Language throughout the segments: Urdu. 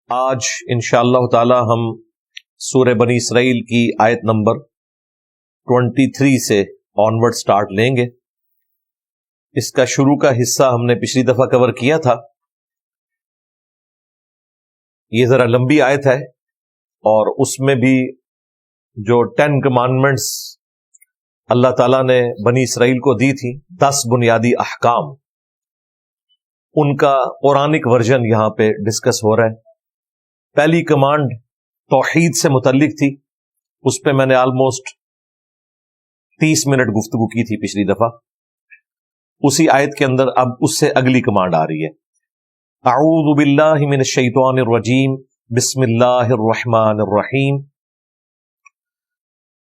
آج انشاءاللہ تعالی ہم سورہ بنی اسرائیل کی آیت نمبر 23 سے آنورڈ سٹارٹ لیں گے۔ اس کا شروع کا حصہ ہم نے پچھلی دفعہ کور کیا تھا۔ یہ ذرا لمبی آیت ہے اور اس میں بھی جو 10 کمانڈمنٹس اللہ تعالیٰ نے بنی اسرائیل کو دی تھی، 10 بنیادی احکام، ان کا قرآنک ورژن یہاں پہ ڈسکس ہو رہا ہے۔ پہلی کمانڈ توحید سے متعلق تھی، اس پہ میں نے آلموسٹ 30 منٹ گفتگو کی تھی پچھلی دفعہ۔ اسی آیت کے اندر اب اس سے اگلی کمانڈ آ رہی ہے، اعوذ باللہ من الشیطان الرجیم، بسم اللہ الرحمن الرحیم،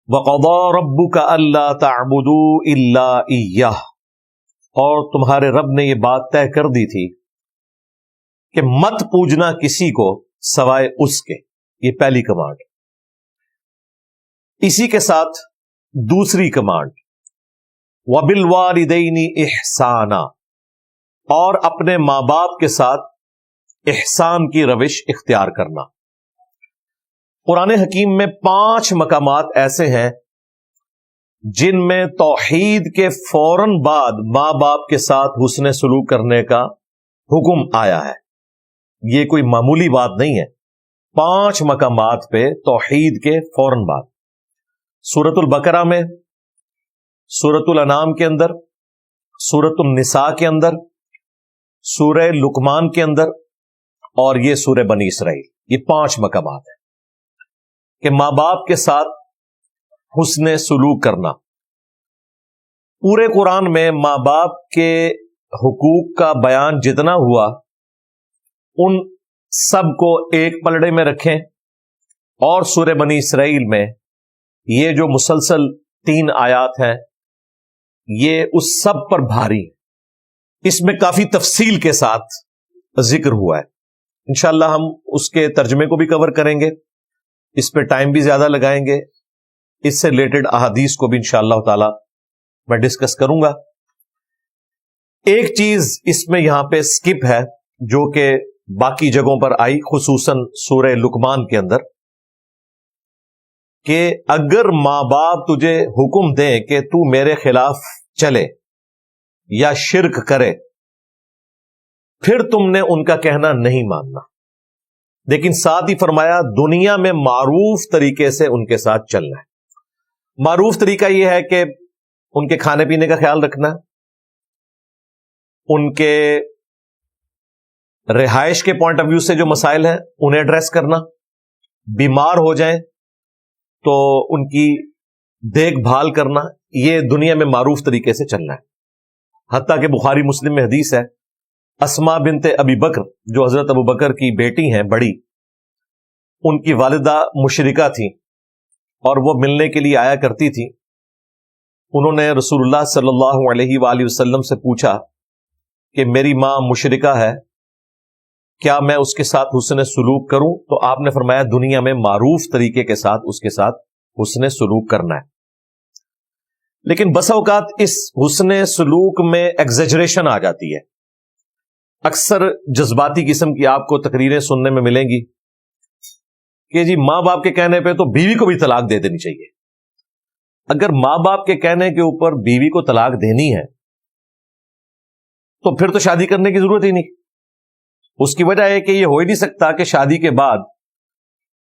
وَقَضَى رَبُّكَ أَلَّا تَعْبُدُوا إِلَّا إِيَّهُ، اور تمہارے رب نے یہ بات طے کر دی تھی کہ مت پوجنا کسی کو سوائے اس کے۔ یہ پہلی کمانڈ۔ اسی کے ساتھ دوسری کمانڈ، وَبِالْوَالِدَيْنِ إِحْسَانًا، اور اپنے ماں باپ کے ساتھ احسان کی روش اختیار کرنا۔ قرآن حکیم میں 5 مقامات ایسے ہیں جن میں توحید کے فوراً بعد ماں باپ کے ساتھ حسن سلوک کرنے کا حکم آیا ہے۔ یہ کوئی معمولی بات نہیں ہے۔ 5 مقامات پہ توحید کے فوراً بعد، سورۃ البقرہ میں، سورۃ الانعام کے اندر، سورۃ النساء کے اندر، سورہ لقمان کے اندر، اور یہ سورہ بنی اسرائیل۔ یہ 5 مقامات ہیں کہ ماں باپ کے ساتھ حسن سلوک کرنا۔ پورے قرآن میں ماں باپ کے حقوق کا بیان جتنا ہوا، ان سب کو ایک پلڑے میں رکھیں، اور سورہ بنی اسرائیل میں یہ جو مسلسل 3 آیات ہیں، یہ اس سب پر بھاری ہے۔ اس میں کافی تفصیل کے ساتھ ذکر ہوا ہے۔ انشاءاللہ ہم اس کے ترجمے کو بھی کور کریں گے، اس پہ ٹائم بھی زیادہ لگائیں گے، اس سے ریلیٹڈ احادیث کو بھی انشاءاللہ تعالی میں ڈسکس کروں گا۔ ایک چیز اس میں یہاں پہ سکپ ہے جو کہ باقی جگہوں پر آئی، خصوصاً سورہ لقمان کے اندر، کہ اگر ماں باپ تجھے حکم دیں کہ تو میرے خلاف چلے یا شرک کرے، پھر تم نے ان کا کہنا نہیں ماننا، لیکن ساتھ ہی فرمایا دنیا میں معروف طریقے سے ان کے ساتھ چلنا ہے۔ معروف طریقہ یہ ہے کہ ان کے کھانے پینے کا خیال رکھنا، ان کے رہائش کے پوائنٹ آف ویو سے جو مسائل ہیں انہیں ایڈریس کرنا، بیمار ہو جائیں تو ان کی دیکھ بھال کرنا، یہ دنیا میں معروف طریقے سے چلنا ہے۔ حتیٰ کہ بخاری مسلم میں حدیث ہے، اسماء بنت ابی بکر جو حضرت ابو بکر کی بیٹی ہیں بڑی، ان کی والدہ مشرکہ تھیں اور وہ ملنے کے لیے آیا کرتی تھی۔ انہوں نے رسول اللہ صلی اللہ علیہ وآلہ وسلم سے پوچھا کہ میری ماں مشرکہ ہے، کیا میں اس کے ساتھ حسن سلوک کروں؟ تو آپ نے فرمایا دنیا میں معروف طریقے کے ساتھ اس کے ساتھ حسن سلوک کرنا ہے۔ لیکن بسا اوقات اس حسن سلوک میں ایگزیجریشن آ جاتی ہے۔ اکثر جذباتی قسم کی آپ کو تقریریں سننے میں ملیں گی کہ جی ماں باپ کے کہنے پہ تو بیوی کو بھی طلاق دے دینی چاہیے۔ اگر ماں باپ کے کہنے کے اوپر بیوی کو طلاق دینی ہے تو پھر تو شادی کرنے کی ضرورت ہی نہیں۔ اس کی وجہ ہے کہ یہ ہو ہی نہیں سکتا کہ شادی کے بعد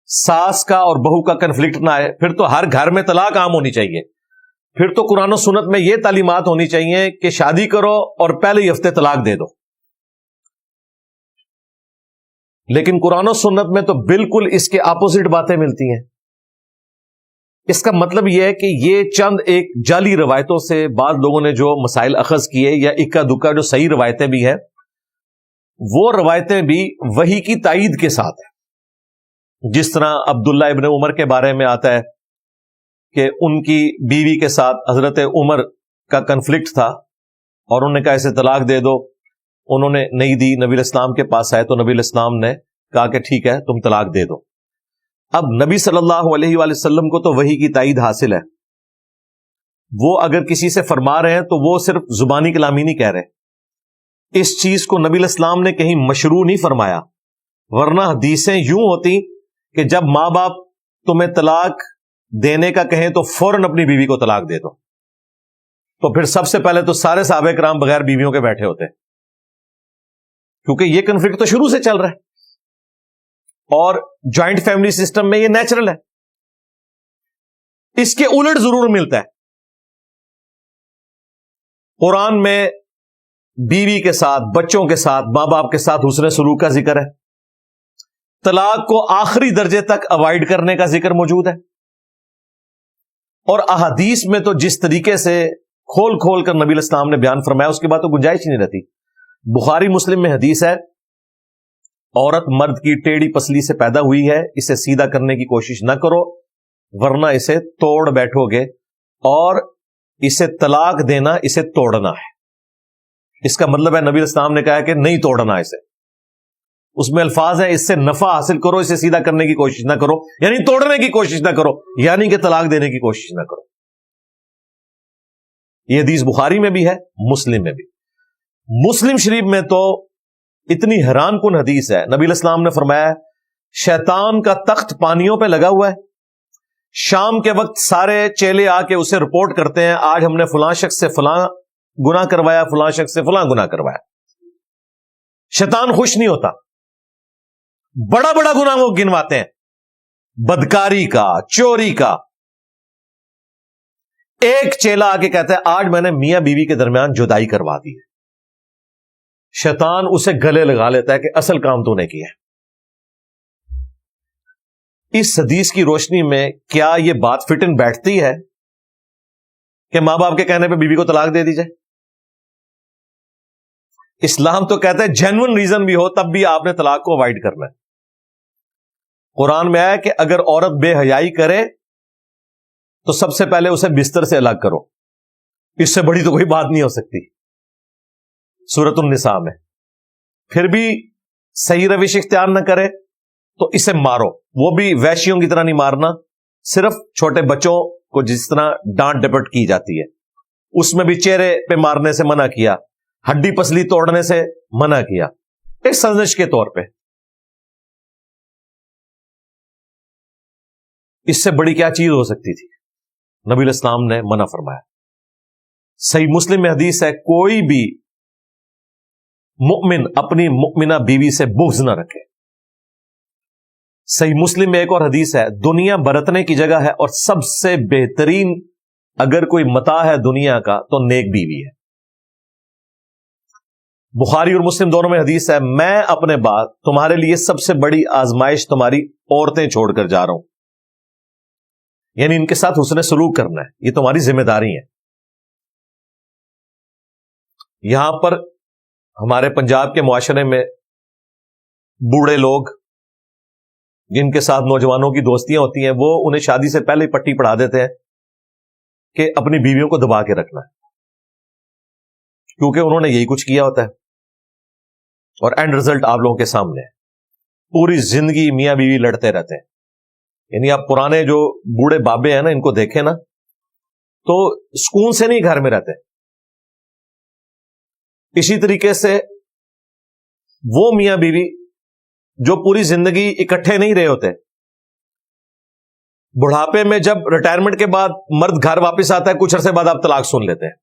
ساس کا اور بہو کا کنفلکٹ نہ آئے، پھر تو ہر گھر میں طلاق عام ہونی چاہیے۔ پھر تو قرآن و سنت میں یہ تعلیمات ہونی چاہیے کہ شادی کرو اور پہلے ہی ہفتے طلاق دے دو۔ لیکن قرآن و سنت میں تو بالکل اس کے اپوزٹ باتیں ملتی ہیں۔ اس کا مطلب یہ ہے کہ یہ چند ایک جعلی روایتوں سے بعض لوگوں نے جو مسائل اخذ کیے، یا اکا دکا جو صحیح روایتیں بھی ہیں، وہ روایتیں بھی وحی کی تائید کے ساتھ ہیں۔ جس طرح عبداللہ ابن عمر کے بارے میں آتا ہے کہ ان کی بیوی کے ساتھ حضرت عمر کا کنفلکٹ تھا اور انہوں نے کہا اسے طلاق دے دو، انہوں نے نہیں دی، نبی علیہ السلام کے پاس آئے تو نبی علیہ السلام نے کہا کہ ٹھیک ہے تم طلاق دے دو۔ اب نبی صلی اللہ علیہ وآلہ وسلم کو تو وحی کی تائید حاصل ہے، وہ اگر کسی سے فرما رہے ہیں تو وہ صرف زبانی کلامی نہیں کہہ رہے، اس چیز کو نبی علیہ السلام نے کہیں مشروع نہیں فرمایا، ورنہ حدیثیں یوں ہوتی کہ جب ماں باپ تمہیں طلاق دینے کا کہیں تو فوراً اپنی بیوی کو طلاق دے دو. تو پھر سب سے پہلے تو سارے صحابہ کرام بغیر بیویوں کے بیٹھے ہوتے, کیونکہ یہ کنفلکٹ تو شروع سے چل رہا ہے, اور جوائنٹ فیملی سسٹم میں یہ نیچرل ہے. اس کے الٹ ضرور ملتا ہے. قرآن میں بیوی کے ساتھ, بچوں کے ساتھ, ماں باپ کے ساتھ حسن سلوک کا ذکر ہے. طلاق کو آخری درجے تک اوائڈ کرنے کا ذکر موجود ہے. اور احادیث میں تو جس طریقے سے کھول کھول کر نبی علیہ السلام نے بیان فرمایا, اس کے بعد تو گنجائش ہی نہیں رہتی. بخاری مسلم میں حدیث ہے, عورت مرد کی ٹیڑھی پسلی سے پیدا ہوئی ہے, اسے سیدھا کرنے کی کوشش نہ کرو ورنہ اسے توڑ بیٹھو گے, اور اسے طلاق دینا اسے توڑنا ہے. اس کا مطلب ہے نبی علیہ السلام نے کہا کہ نہیں توڑنا اسے. اس میں الفاظ ہیں اس سے نفع حاصل کرو, اسے سیدھا کرنے کی کوشش نہ کرو, یعنی توڑنے کی کوشش نہ کرو, یعنی کہ طلاق دینے کی کوشش نہ کرو. یہ حدیث بخاری میں بھی ہے, مسلم میں بھی. مسلم شریف میں تو اتنی حیران کن حدیث ہے, نبی علیہ السلام نے فرمایا شیطان کا تخت پانیوں پہ لگا ہوا ہے, شام کے وقت سارے چیلے آ کے اسے رپورٹ کرتے ہیں آج ہم نے فلاں شخص سے فلاں گناہ کروایا, فلاں شخص سے فلاں گناہ کروایا. شیطان خوش نہیں ہوتا, بڑا بڑا گناہ وہ گنواتے ہیں, بدکاری کا, چوری کا. ایک چیلا آ کے کہتا ہے آج میں نے میاں بیوی کے درمیان جدائی کروا دی ہے. شیطان اسے گلے لگا لیتا ہے کہ اصل کام تو نے کیا ہے. اس حدیث کی روشنی میں کیا یہ بات فٹ ان بیٹھتی ہے کہ ماں باپ کے کہنے پہ بیوی کو طلاق دے دی جائے؟ اسلام تو کہتا ہے جینوئن ریزن بھی ہو تب بھی آپ نے طلاق کو اوائڈ کرنا ہے. قرآن میں آیا کہ اگر عورت بے حیائی کرے تو سب سے پہلے اسے بستر سے الگ کرو, اس سے بڑی تو کوئی بات نہیں ہو سکتی. سورۃ النساء میں. پھر بھی صحیح روش اختیار نہ کرے تو اسے مارو, وہ بھی ویشیوں کی طرح نہیں مارنا, صرف چھوٹے بچوں کو جس طرح ڈانٹ ڈپٹ کی جاتی ہے اس میں بھی چہرے پہ مارنے سے منع کیا, ہڈی پسلی توڑنے سے منع کیا, ایک سازش کے طور پہ. اس سے بڑی کیا چیز ہو سکتی تھی؟ نبی علیہ السلام نے منع فرمایا. صحیح مسلم میں حدیث ہے کوئی بھی مؤمن اپنی مؤمنہ بیوی سے بغض نہ رکھے. صحیح مسلم میں ایک اور حدیث ہے دنیا برتنے کی جگہ ہے اور سب سے بہترین اگر کوئی متاع ہے دنیا کا تو نیک بیوی ہے. بخاری اور مسلم دونوں میں حدیث ہے میں اپنے بعد تمہارے لیے سب سے بڑی آزمائش تمہاری عورتیں چھوڑ کر جا رہا ہوں, یعنی ان کے ساتھ حسن سلوک کرنا ہے, یہ تمہاری ذمہ داری ہے. یہاں پر ہمارے پنجاب کے معاشرے میں بوڑھے لوگ جن کے ساتھ نوجوانوں کی دوستیاں ہوتی ہیں وہ انہیں شادی سے پہلے ہی پٹی پڑھا دیتے ہیں کہ اپنی بیویوں کو دبا کے رکھنا ہے, کیونکہ انہوں نے یہی کچھ کیا ہوتا ہے. اور اینڈ رزلٹ آپ لوگوں کے سامنے ہے, پوری زندگی میاں بیوی لڑتے رہتے ہیں. یعنی آپ پرانے جو بوڑھے بابے ہیں نا ان کو دیکھیں نا تو سکون سے نہیں گھر میں رہتے. اسی طریقے سے وہ میاں بیوی جو پوری زندگی اکٹھے نہیں رہے ہوتے, بڑھاپے میں جب ریٹائرمنٹ کے بعد مرد گھر واپس آتا ہے کچھ عرصے بعد آپ طلاق سن لیتے ہیں.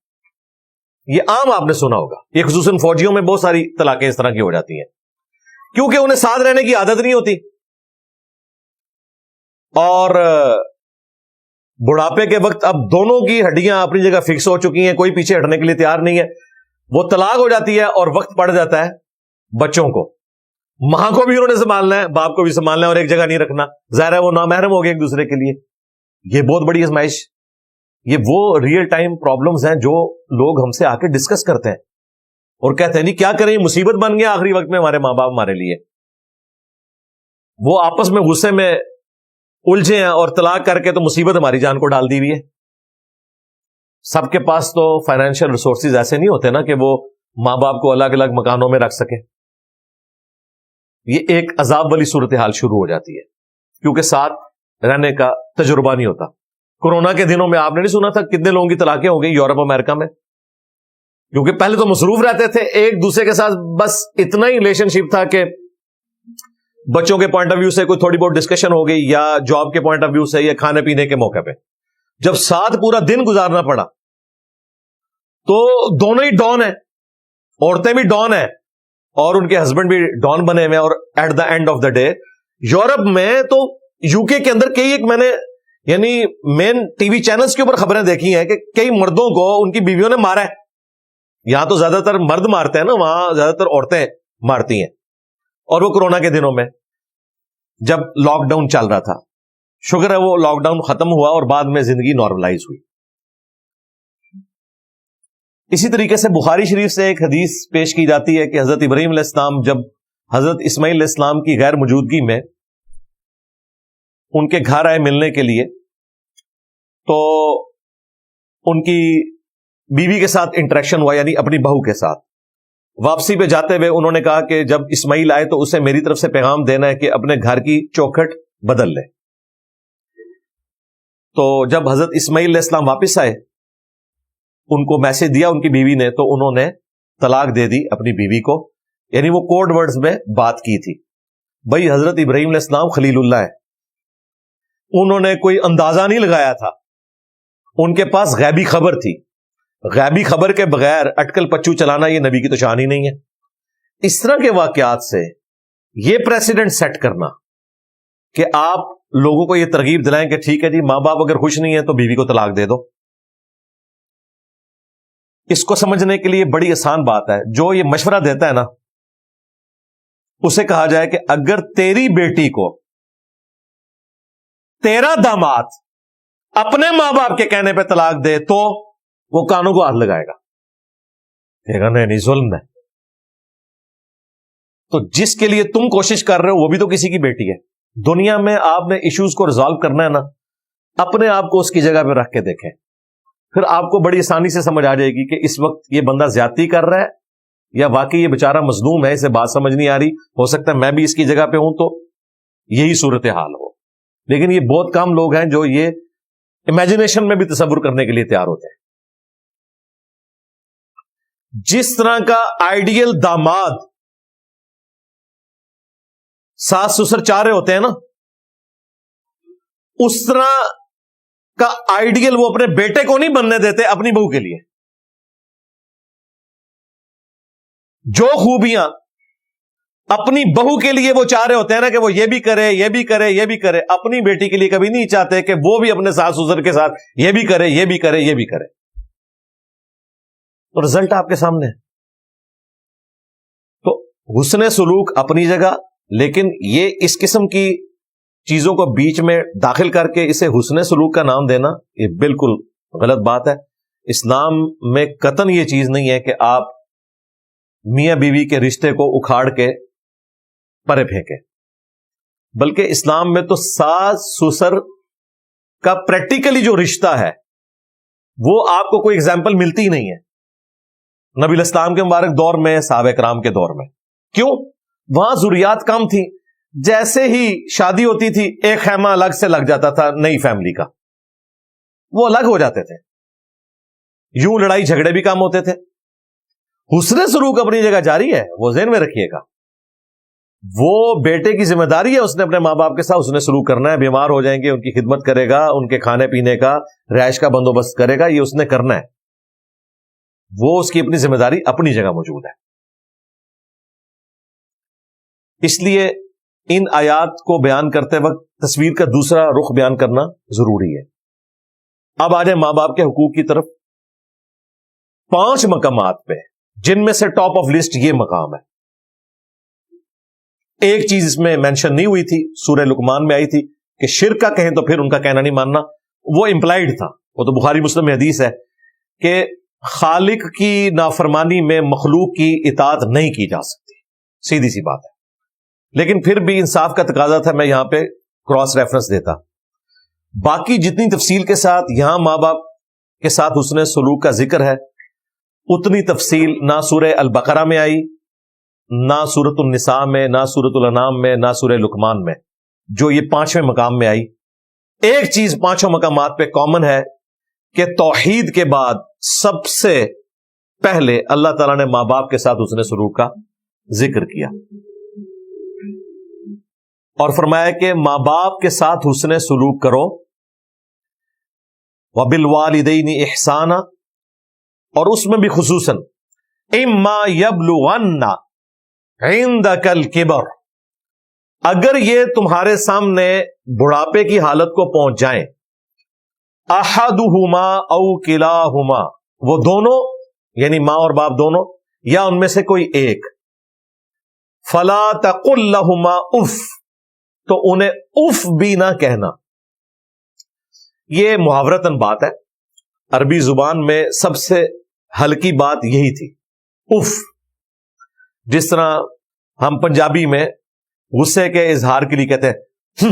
یہ عام آپ نے سنا ہوگا, یہ خصوصاً فوجیوں میں بہت ساری طلاقیں اس طرح کی ہو جاتی ہیں کیونکہ انہیں ساتھ رہنے کی عادت نہیں ہوتی, اور بڑھاپے کے وقت اب دونوں کی ہڈیاں اپنی جگہ فکس ہو چکی ہیں, کوئی پیچھے ہٹنے کے لیے تیار نہیں ہے. وہ طلاق ہو جاتی ہے اور وقت پڑ جاتا ہے بچوں کو, ماں کو بھی انہوں نے سنبھالنا ہے, باپ کو بھی سنبھالنا ہے, اور ایک جگہ نہیں رکھنا. ظاہر ہے وہ نامحرم ہو گئے ایک دوسرے کے لیے. یہ بہت بڑی آزمائش, یہ وہ ریئل ٹائم پرابلمز ہیں جو لوگ ہم سے آ کے ڈسکس کرتے ہیں اور کہتے ہیں نہیں کیا کریں, مصیبت بن گیا آخری وقت میں ہمارے ماں باپ ہمارے لیے. وہ آپس میں غصے میں الجھے ہیں اور طلاق کر کے تو مصیبت ہماری جان کو ڈال دی ہوئی ہے. سب کے پاس تو فائنینشیل ریسورسز ایسے نہیں ہوتے نا کہ وہ ماں باپ کو الگ الگ مکانوں میں رکھ سکے. یہ ایک عذاب والی صورتحال شروع ہو جاتی ہے کیونکہ ساتھ رہنے کا تجربہ نہیں ہوتا. کورونا کے دنوں میں آپ نے نہیں سنا تھا کتنے لوگوں کی طلاقیں ہو گئی یورپ امریکہ میں, کیونکہ پہلے تو مصروف رہتے تھے ایک دوسرے کے ساتھ, بس اتنا ہی ریلیشن شپ تھا کہ بچوں کے پوائنٹ آف ویو سے کوئی تھوڑی بہت ڈسکشن ہو گئی, یا جاب کے پوائنٹ آف ویو سے, یا کھانے پینے کے موقع پہ, جب ساتھ پورا دن گزارنا پڑا تو دونوں ہی ڈان ہیں, عورتیں بھی ڈان ہیں اور ان کے ہسبینڈ بھی ڈان بنے ہوئے ہیں. اور at the end of the day Europe میں تو یو کے اندر کئی ایک میں نے یعنی مین ٹی وی چینلز کے اوپر خبریں دیکھی ہیں کہ کئی مردوں کو ان کی بیویوں نے مارا ہے. یہاں تو زیادہ تر مرد مارتے ہیں نا, وہاں زیادہ تر عورتیں مارتی ہیں. اور وہ کورونا کے دنوں میں جب لاک ڈاؤن چل رہا تھا, شکر ہے وہ لاک ڈاؤن ختم ہوا اور بعد میں زندگی نارملائز ہوئی. اسی طریقے سے بخاری شریف سے ایک حدیث پیش کی جاتی ہے کہ حضرت ابراہیم علیہ السلام جب حضرت اسماعیل علیہ السلام کی غیر موجودگی میں ان کے گھر آئے ملنے کے لیے, تو ان کی بیوی کے ساتھ انٹریکشن ہوا, یعنی اپنی بہو کے ساتھ. واپسی پہ جاتے ہوئے انہوں نے کہا کہ جب اسماعیل آئے تو اسے میری طرف سے پیغام دینا ہے کہ اپنے گھر کی چوکھٹ بدل لے. تو جب حضرت اسماعیل علیہ السلام واپس آئے, ان کو میسج دیا ان کی بیوی نے, تو انہوں نے طلاق دے دی اپنی بیوی کو, یعنی وہ کوڈ ورڈز میں بات کی تھی. بھائی حضرت ابراہیم علیہ السلام خلیل اللہ ہے, انہوں نے کوئی اندازہ نہیں لگایا تھا, ان کے پاس غیبی خبر تھی. غیبی خبر کے بغیر اٹکل پچو چلانا یہ نبی کی تو شان ہی نہیں ہے. اس طرح کے واقعات سے یہ پریسیڈنٹ سیٹ کرنا کہ آپ لوگوں کو یہ ترغیب دلائیں کہ ٹھیک ہے جی, ماں باپ اگر خوش نہیں ہے تو بیوی کو طلاق دے دو, اس کو سمجھنے کے لیے بڑی آسان بات ہے. جو یہ مشورہ دیتا ہے نا, اسے کہا جائے کہ اگر تیری بیٹی کو تیرا داماد اپنے ماں باپ کے کہنے پہ طلاق دے تو وہ کانوں کو ہاتھ لگائے گا, کہے گا نہیں ظلم ہے. تو جس کے لیے تم کوشش کر رہے ہو وہ بھی تو کسی کی بیٹی ہے. دنیا میں آپ نے ایشوز کو ریزالو کرنا ہے نا, اپنے آپ کو اس کی جگہ پہ رکھ کے دیکھیں, پھر آپ کو بڑی آسانی سے سمجھ آ جائے گی کہ اس وقت یہ بندہ زیادتی کر رہا ہے یا واقعی یہ بیچارہ مظلوم ہے, اسے بات سمجھ نہیں آ رہی. ہو سکتا ہے میں بھی اس کی جگہ پہ ہوں تو یہی صورتحال ہو. لیکن یہ بہت کم لوگ ہیں جو یہ امیجنیشن میں بھی تصور کرنے کے لیے تیار ہوتے ہیں. جس طرح کا آئیڈیل داماد ساس سسر چاہ رہے ہوتے ہیں نا, اس طرح کا آئیڈیل وہ اپنے بیٹے کو نہیں بننے دیتے اپنی بہو کے لیے. جو خوبیاں اپنی بہو کے لیے وہ چاہ رہے ہوتے ہیں نا کہ وہ یہ بھی کرے یہ بھی کرے یہ بھی کرے, اپنی بیٹی کے لیے کبھی نہیں چاہتے کہ وہ بھی اپنے ساس سسر کے ساتھ یہ بھی کرے یہ بھی کرے یہ بھی کرے. تو رزلٹ آپ کے سامنے ہے. تو حسن سلوک اپنی جگہ, لیکن یہ اس قسم کی چیزوں کو بیچ میں داخل کر کے اسے حسن سلوک کا نام دینا یہ بالکل غلط بات ہے. اسلام میں قطعاً یہ چیز نہیں ہے کہ آپ میاں بیوی کے رشتے کو اکھاڑ کے پرے پھینکیں, بلکہ اسلام میں تو ساس سسر کا پریکٹیکلی جو رشتہ ہے وہ آپ کو کوئی ایگزامپل ملتی ہی نہیں ہے نبی علیہ السلام کے مبارک دور میں, صحابہ کرام کے دور میں. کیوں؟ وہاں ضروریات کم تھی. جیسے ہی شادی ہوتی تھی ایک خیمہ الگ سے لگ جاتا تھا نئی فیملی کا, وہ الگ ہو جاتے تھے, یوں لڑائی جھگڑے بھی کم ہوتے تھے. حسن سلوک اپنی جگہ جاری ہے, وہ ذہن میں رکھیے گا. وہ بیٹے کی ذمہ داری ہے, اس نے اپنے ماں باپ کے ساتھ حسن سلوک کرنا ہے. بیمار ہو جائیں گے ان کی خدمت کرے گا, ان کے کھانے پینے کا رہائش کا بندوبست کرے گا, یہ اس نے کرنا ہے. وہ اس کی اپنی ذمہ داری اپنی جگہ موجود ہے. اس لیے ان آیات کو بیان کرتے وقت تصویر کا دوسرا رخ بیان کرنا ضروری ہے. اب آ جائیں ماں باپ کے حقوق کی طرف. 5 مقامات پہ, جن میں سے ٹاپ آف لسٹ یہ مقام ہے. ایک چیز اس میں مینشن نہیں ہوئی تھی, سورہ لقمان میں آئی تھی کہ شرک کا کہیں تو پھر ان کا کہنا نہیں ماننا. وہ امپلائڈ تھا, وہ تو بخاری مسلم میں حدیث ہے کہ خالق کی نافرمانی میں مخلوق کی اطاعت نہیں کی جا سکتی. سیدھی سی بات ہے. لیکن پھر بھی انصاف کا تقاضا تھا, میں یہاں پہ کراس ریفرنس دیتا. باقی جتنی تفصیل کے ساتھ یہاں ماں باپ کے ساتھ حسن سلوک کا ذکر ہے, اتنی تفصیل نہ سورہ البقرہ میں آئی, نہ سورۃ النساء میں, نہ سورۃ الانعام میں, نہ سورہ لقمان میں, جو یہ 5ویں مقام میں آئی. ایک چیز 5 مقامات پہ کامن ہے کہ توحید کے بعد سب سے پہلے اللہ تعالیٰ نے ماں باپ کے ساتھ حسن سلوک کا ذکر کیا. اور فرمایا کہ ماں باپ کے ساتھ حسن سلوک کرو، وَبِالْوَالِدَيْنِ إِحْسَانًا، اور اس میں بھی خصوصاً اِمَّا يَبْلُغَنَّ عِندَكَ الْكِبَرَ، اگر یہ تمہارے سامنے بڑھاپے کی حالت کو پہنچ جائیں، أَحَدُهُمَا أَوْ كِلَاهُمَا، وہ دونوں یعنی ماں اور باپ دونوں یا ان میں سے کوئی ایک، فَلَا تَقُلْ لَهُمَا اُف، تو انہیں اف بھی نہ کہنا۔ یہ محاورتاً بات ہے، عربی زبان میں سب سے ہلکی بات یہی تھی، اف۔ جس طرح ہم پنجابی میں غصے کے اظہار کے لیے کہتے ہیں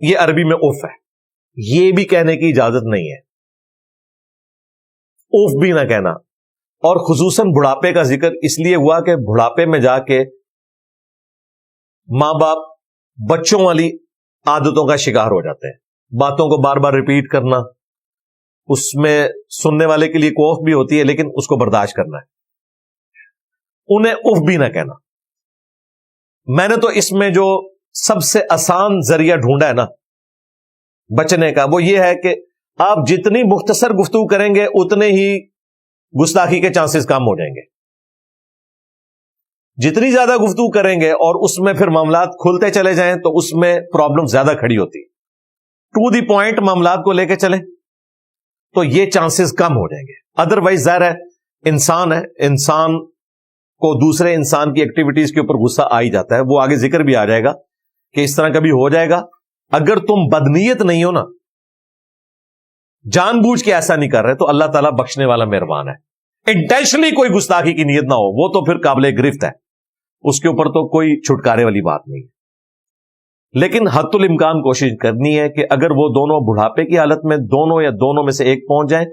یہ عربی میں اف ہے، یہ بھی کہنے کی اجازت نہیں ہے، اف بھی نہ کہنا۔ اور خصوصاً بڑھاپے کا ذکر اس لیے ہوا کہ بڑھاپے میں جا کے ماں باپ بچوں والی عادتوں کا شکار ہو جاتے ہیں، باتوں کو بار بار ریپیٹ کرنا، اس میں سننے والے کے لیے کوف بھی ہوتی ہے لیکن اس کو برداشت کرنا ہے، انہیں اف بھی نہ کہنا۔ میں نے تو اس میں جو سب سے آسان ذریعہ ڈھونڈا ہے نا بچنے کا، وہ یہ ہے کہ آپ جتنی مختصر گفتگو کریں گے اتنے ہی گستاخی کے چانسز کم ہو جائیں گے۔ جتنی زیادہ گفتگو کریں گے اور اس میں پھر معاملات کھلتے چلے جائیں تو اس میں پرابلم زیادہ کھڑی ہوتی، ٹو دی پوائنٹ معاملات کو لے کے چلیں تو یہ چانسز کم ہو جائیں گے۔ ادروائز ظاہر ہے انسان کو دوسرے انسان کی ایکٹیویٹیز کے اوپر غصہ آ ہی جاتا ہے، وہ آگے ذکر بھی آ جائے گا کہ اس طرح کبھی ہو جائے گا۔ اگر تم بدنیت نہیں ہو نا، جان بوجھ کے ایسا نہیں کر رہے، تو اللہ تعالیٰ بخشنے والا مہربان ہے۔ انٹینشنلی کوئی گستاخی کی نیت نہ ہو، وہ تو پھر قابل گرفت ہے، اس کے اوپر تو کوئی چھٹکارے والی بات نہیں ہے۔ لیکن حد الامکان کوشش کرنی ہے کہ اگر وہ دونوں بڑھاپے کی حالت میں دونوں یا دونوں میں سے ایک پہنچ جائیں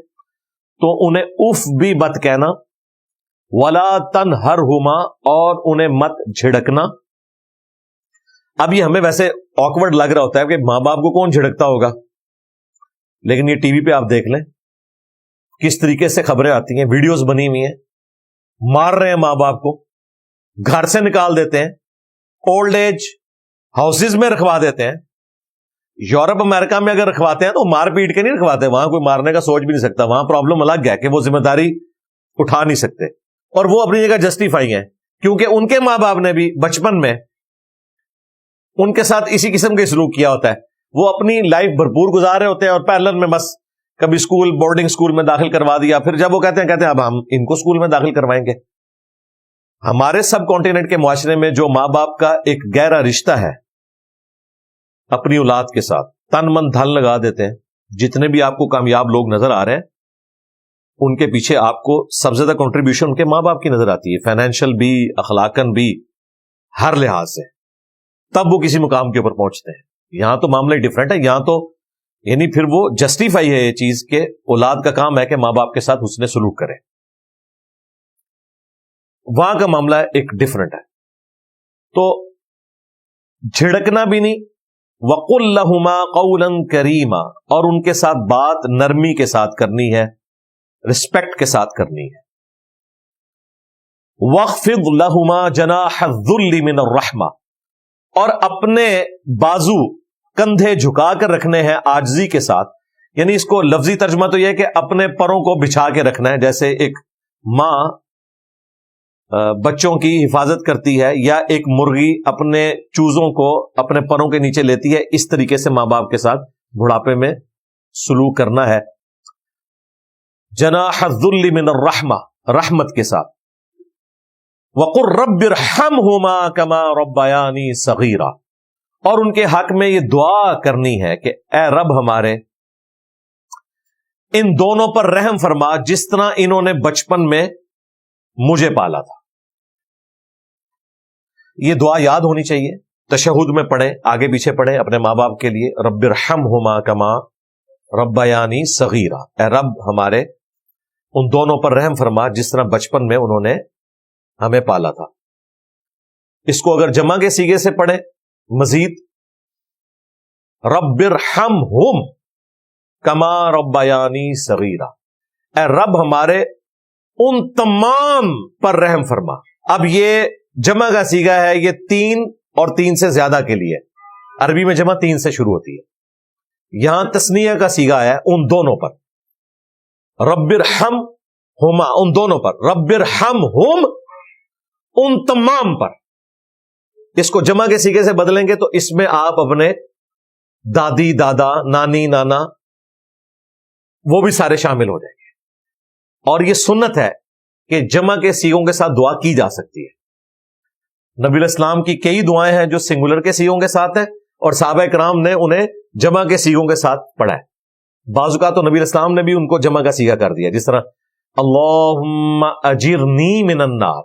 تو انہیں اف بھی مت کہنا، ولا تنہرہما، اور انہیں مت جھڑکنا۔ اب یہ ہمیں ویسے آکورڈ لگ رہا ہوتا ہے کہ ماں باپ کو کون جھڑکتا ہوگا، لیکن یہ ٹی وی پہ آپ دیکھ لیں کس طریقے سے خبریں آتی ہیں، ویڈیوز بنی ہوئی ہیں، مار رہے ہیں ماں باپ کو، گھر سے نکال دیتے ہیں، اولڈ ایج ہاؤسز میں رکھوا دیتے ہیں۔ یورپ امریکہ میں اگر رکھواتے ہیں تو مار پیٹ کے نہیں رکھواتے، وہاں کوئی مارنے کا سوچ بھی نہیں سکتا، وہاں پرابلم الگ ہے کہ وہ ذمہ داری اٹھا نہیں سکتے، اور وہ اپنی جگہ جسٹیفائی ہیں کیونکہ ان کے ماں باپ نے بھی بچپن میں ان کے ساتھ اسی قسم کا سلوک کیا ہوتا ہے۔ وہ اپنی لائف بھرپور گزار رہے ہوتے ہیں اور پیرلل میں بس کبھی اسکول بورڈنگ اسکول میں داخل کروا دیا، پھر جب وہ کہتے ہیں اب ہم ان کو اسکول میں داخل کروائیں گے۔ ہمارے سب کانٹیننٹ کے معاشرے میں جو ماں باپ کا ایک گہرا رشتہ ہے اپنی اولاد کے ساتھ، تن من دھن لگا دیتے ہیں۔ جتنے بھی آپ کو کامیاب لوگ نظر آ رہے ہیں ان کے پیچھے آپ کو سب سے زیادہ کنٹریبیوشن ان کے ماں باپ کی نظر آتی ہے، فائنینشیل بھی، اخلاقاً بھی، ہر لحاظ سے، تب وہ کسی مقام کے اوپر پہنچتے ہیں۔ یہاں تو معاملہ ڈفرینٹ ہے، یہاں تو یعنی پھر وہ جسٹیفائی ہے یہ چیز کہ اولاد کا کام ہے کہ ماں باپ کے ساتھ حسن سلوک کرے، وہاں کا معاملہ ایک ڈفرینٹ ہے۔ تو جھڑکنا بھی نہیں، وَقُلْ لَهُمَا قَوْلًا كَرِيمًا، اور ان کے ساتھ بات نرمی کے ساتھ کرنی ہے، رسپیکٹ کے ساتھ کرنی ہے۔ وَاخْفِضْ لَهُمَا جَنَاحَ الذُّلِّ مِنَ الرَّحْمَةِ، اور اپنے بازو کندھے جھکا کر رکھنے ہیں عاجزی کے ساتھ، یعنی اس کو لفظی ترجمہ تو یہ ہے کہ اپنے پروں کو بچھا کے رکھنا ہے، جیسے ایک ماں بچوں کی حفاظت کرتی ہے یا ایک مرغی اپنے چوزوں کو اپنے پروں کے نیچے لیتی ہے، اس طریقے سے ماں باپ کے ساتھ بڑھاپے میں سلوک کرنا ہے۔ جناح الذل من الرحمہ، رحمت کے ساتھ۔ وَقُلْ رَبِّ ارْحَمْهُمَا كَمَا رَبَّيَانِي صَغِيرًا، اور ان کے حق میں یہ دعا کرنی ہے کہ اے رب ہمارے ان دونوں پر رحم فرما جس طرح انہوں نے بچپن میں مجھے پالا تھا۔ یہ دعا یاد ہونی چاہیے، تشہد میں پڑھیں، آگے پیچھے پڑھیں اپنے ماں باپ کے لیے، رب ارحمہما کما ربیانی صغیرا، اے رب ہمارے ان دونوں پر رحم فرما جس طرح بچپن میں انہوں نے ہمیں پالا تھا۔ اس کو اگر جمع کے صیغے سے پڑھیں مزید، رب ارحمہم کما ربیانی صغیرا، اے رب ہمارے ان تمام پر رحم فرما۔ اب یہ جمع کا صیغہ ہے، یہ 3 اور 3 سے زیادہ کے لیے. عربی میں جمع 3 سے شروع ہوتی ہے. یہاں تسنیہ کا صیغہ ہے ان دونوں پر. رب ارحمہما ان دونوں پر، رب ارحمہم ان تمام پر. اس کو جمع کے صیغے سے بدلیں گے تو اس میں آپ اپنے دادی، دادا، نانی، نانا وہ بھی سارے شامل ہو جائیں گے. اور یہ سنت ہے کہ جمع کے صیغوں کے ساتھ دعا کی جا سکتی ہے. نبی علیہ السلام کی کئی دعائیں ہیں جو سنگولر کے صیغوں کے ساتھ ہیں اور صحابہ کرام نے انہیں جمع کے صیغوں کے ساتھ پڑھا ہے. بعض اوقات تو نبی علیہ السلام نے بھی ان کو جمع کا صیغہ کر دیا، جس طرح اللہم اجرنی من النار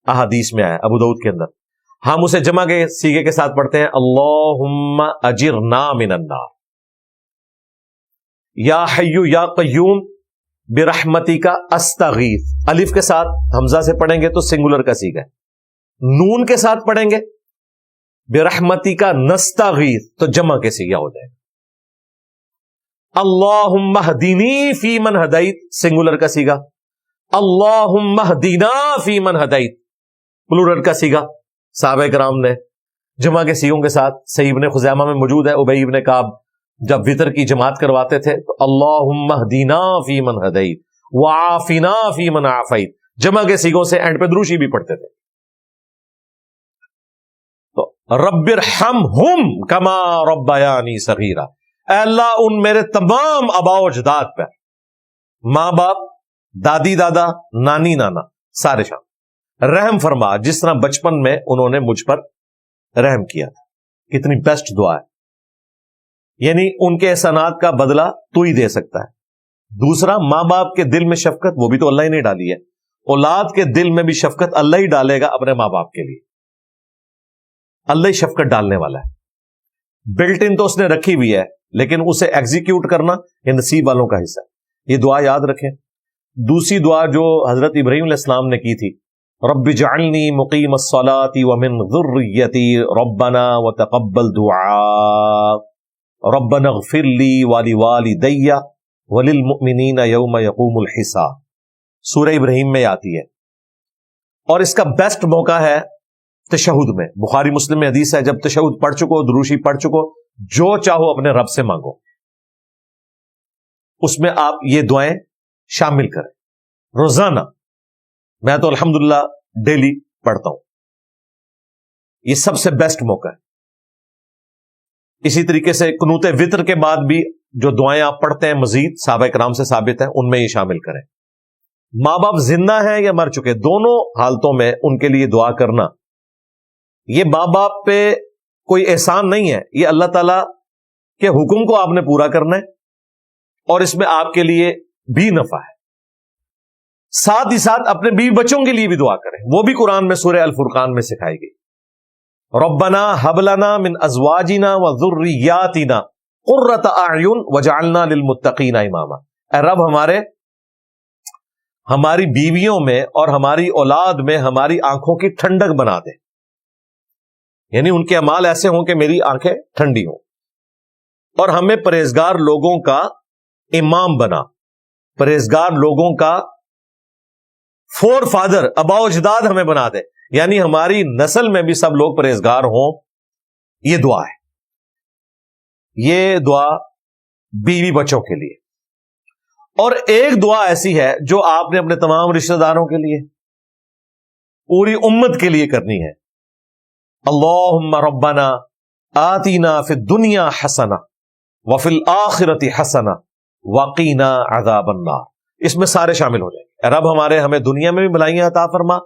احادیث میں آیا ابو داؤد کے اندر. ہم اسے جمع کے صیغے کے ساتھ پڑھتے ہیں اللہم اجرنا من النار. یا حی یا قیوم برحمتک استغیث، الف کے ساتھ حمزہ سے پڑھیں گے تو سنگولر کا صیغہ ہے. نون کے ساتھ پڑھیں گے برحمتک نستغیث تو جمع کے صیغہ ہو جائے گا. اللہم اہدنی فی من ہدیت سنگولر کا صیغہ، اللہم اہدنا فی من ہدیت پلورل کا صیغہ. صحابہ کرام نے جمع کے صیغوں کے ساتھ، صحیح ابن خزیمہ میں موجود ہے، ابی ابن کعب جب وطر کی جماعت کرواتے تھے تو اللہم اہدنا فی من ہدیت وعافنا فی من عافیت جمع کے صیغوں سے اینڈ پہ دروشی بھی پڑھتے تھے. تو رب ارحمہم کما ربیانی صغیرا، اے اللہ ان میرے تمام آباء و اجداد پر، ماں باپ، دادی دادا، نانی نانا سارے شامل، رحم فرما جس طرح بچپن میں انہوں نے مجھ پر رحم کیا تھا. کتنی بیسٹ دعا ہے. یعنی ان کے احسانات کا بدلہ تو ہی دے سکتا ہے. دوسرا، ماں باپ کے دل میں شفقت وہ بھی تو اللہ ہی نے ڈالی ہے. اولاد کے دل میں بھی شفقت اللہ ہی ڈالے گا اپنے ماں باپ کے لیے. اللہ ہی شفقت ڈالنے والا ہے. بلٹ ان تو اس نے رکھی ہوئی ہے لیکن اسے ایگزیکیوٹ کرنا یہ نصیب والوں کا حصہ ہے. یہ دعا یاد رکھیں. دوسری دعا جو حضرت ابراہیم علیہ السلام نے کی تھی، رب اجعلنی مقیم الصلاۃ ومن ذریتی ربنا وتقبل دعاء ربنا اغفر لی ولوالدی وللمؤمنین یوم یقوم الحساب. سورہ ابراہیم میں آتی ہے اور اس کا بیسٹ موقع ہے تشہد میں. بخاری مسلم میں حدیث ہے جب تشہد پڑھ چکو، دروشی پڑھ چکو، جو چاہو اپنے رب سے مانگو. اس میں آپ یہ دعائیں شامل کریں روزانہ. میں تو الحمدللہ ڈیلی پڑھتا ہوں. یہ سب سے بیسٹ موقع ہے. اسی طریقے سے قنوت وطر کے بعد بھی جو دعائیں آپ پڑھتے ہیں مزید صحابہ کرام سے ثابت ہیں، ان میں یہ شامل کریں. ماں باپ زندہ ہیں یا مر چکے، دونوں حالتوں میں ان کے لیے دعا کرنا، یہ ماں باپ پہ کوئی احسان نہیں ہے، یہ اللہ تعالی کے حکم کو آپ نے پورا کرنا ہے اور اس میں آپ کے لیے بھی نفع ہے. ساتھ ہی ساتھ اپنے بیوی بچوں کے لیے بھی دعا کریں. وہ بھی قرآن میں سورہ الفرقان میں سکھائی گئی. ربنا هب لنا من ازواجنا وذریاتنا قرۃ اعین وجعلنا للمتقین اماما. اے رب ہماری بیویوں میں اور ہماری اولاد میں ہماری آنکھوں کی ٹھنڈک بنا دے. یعنی ان کے اعمال ایسے ہوں کہ میری آنکھیں ٹھنڈی ہوں. اور ہمیں پرہیزگار لوگوں کا امام بنا، پرہیزگار لوگوں کا فور فادر، ابا و اجداد ہمیں بنا دے. یعنی ہماری نسل میں بھی سب لوگ پرہیزگار ہوں. یہ دعا ہے. یہ دعا بیوی بچوں کے لیے. اور ایک دعا ایسی ہے جو آپ نے اپنے تمام رشتہ داروں کے لیے، پوری امت کے لیے کرنی ہے. اللہم ربنا آتینا فی الدنیا حسنہ وفی الآخرۃ حسنہ وقینا عذاب النار. اس میں سارے شامل ہو جائیں گے. رب ہمیں دنیا میں بھی بھلائیاں عطا فرما،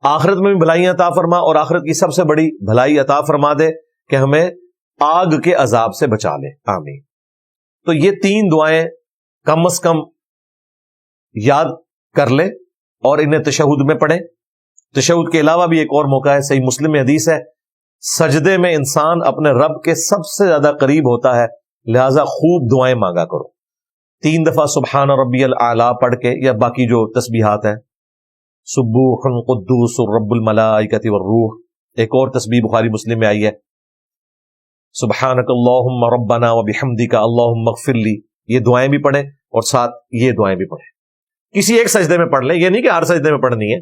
آخرت میں بھی بھلائیاں عطا فرما، اور آخرت کی سب سے بڑی بھلائی عطا فرما دے کہ ہمیں آگ کے عذاب سے بچا لے. آمین. تو یہ 3 دعائیں کم از کم یاد کر لیں اور انہیں تشہد میں پڑھیں. تشہد کے علاوہ بھی ایک اور موقع ہے، صحیح مسلم میں حدیث ہے، سجدے میں انسان اپنے رب کے سب سے زیادہ قریب ہوتا ہے، لہذا خوب دعائیں مانگا کرو. 3 دفعہ سبحان ربی الاعلیٰ پڑھ کے، یا باقی جو تسبیحات ہیں، سبوح قدوس رب الملائکۃ والروح. ایک اور تسبیح بخاری مسلم میں آئی ہے، سبحانک اللہم ربنا وبحمدک اللہم اغفر لی. یہ دعائیں بھی پڑھیں اور ساتھ یہ دعائیں بھی پڑھیں. کسی ایک سجدے میں پڑھ لیں، یہ نہیں کہ ہر سجدے میں پڑھنی ہے.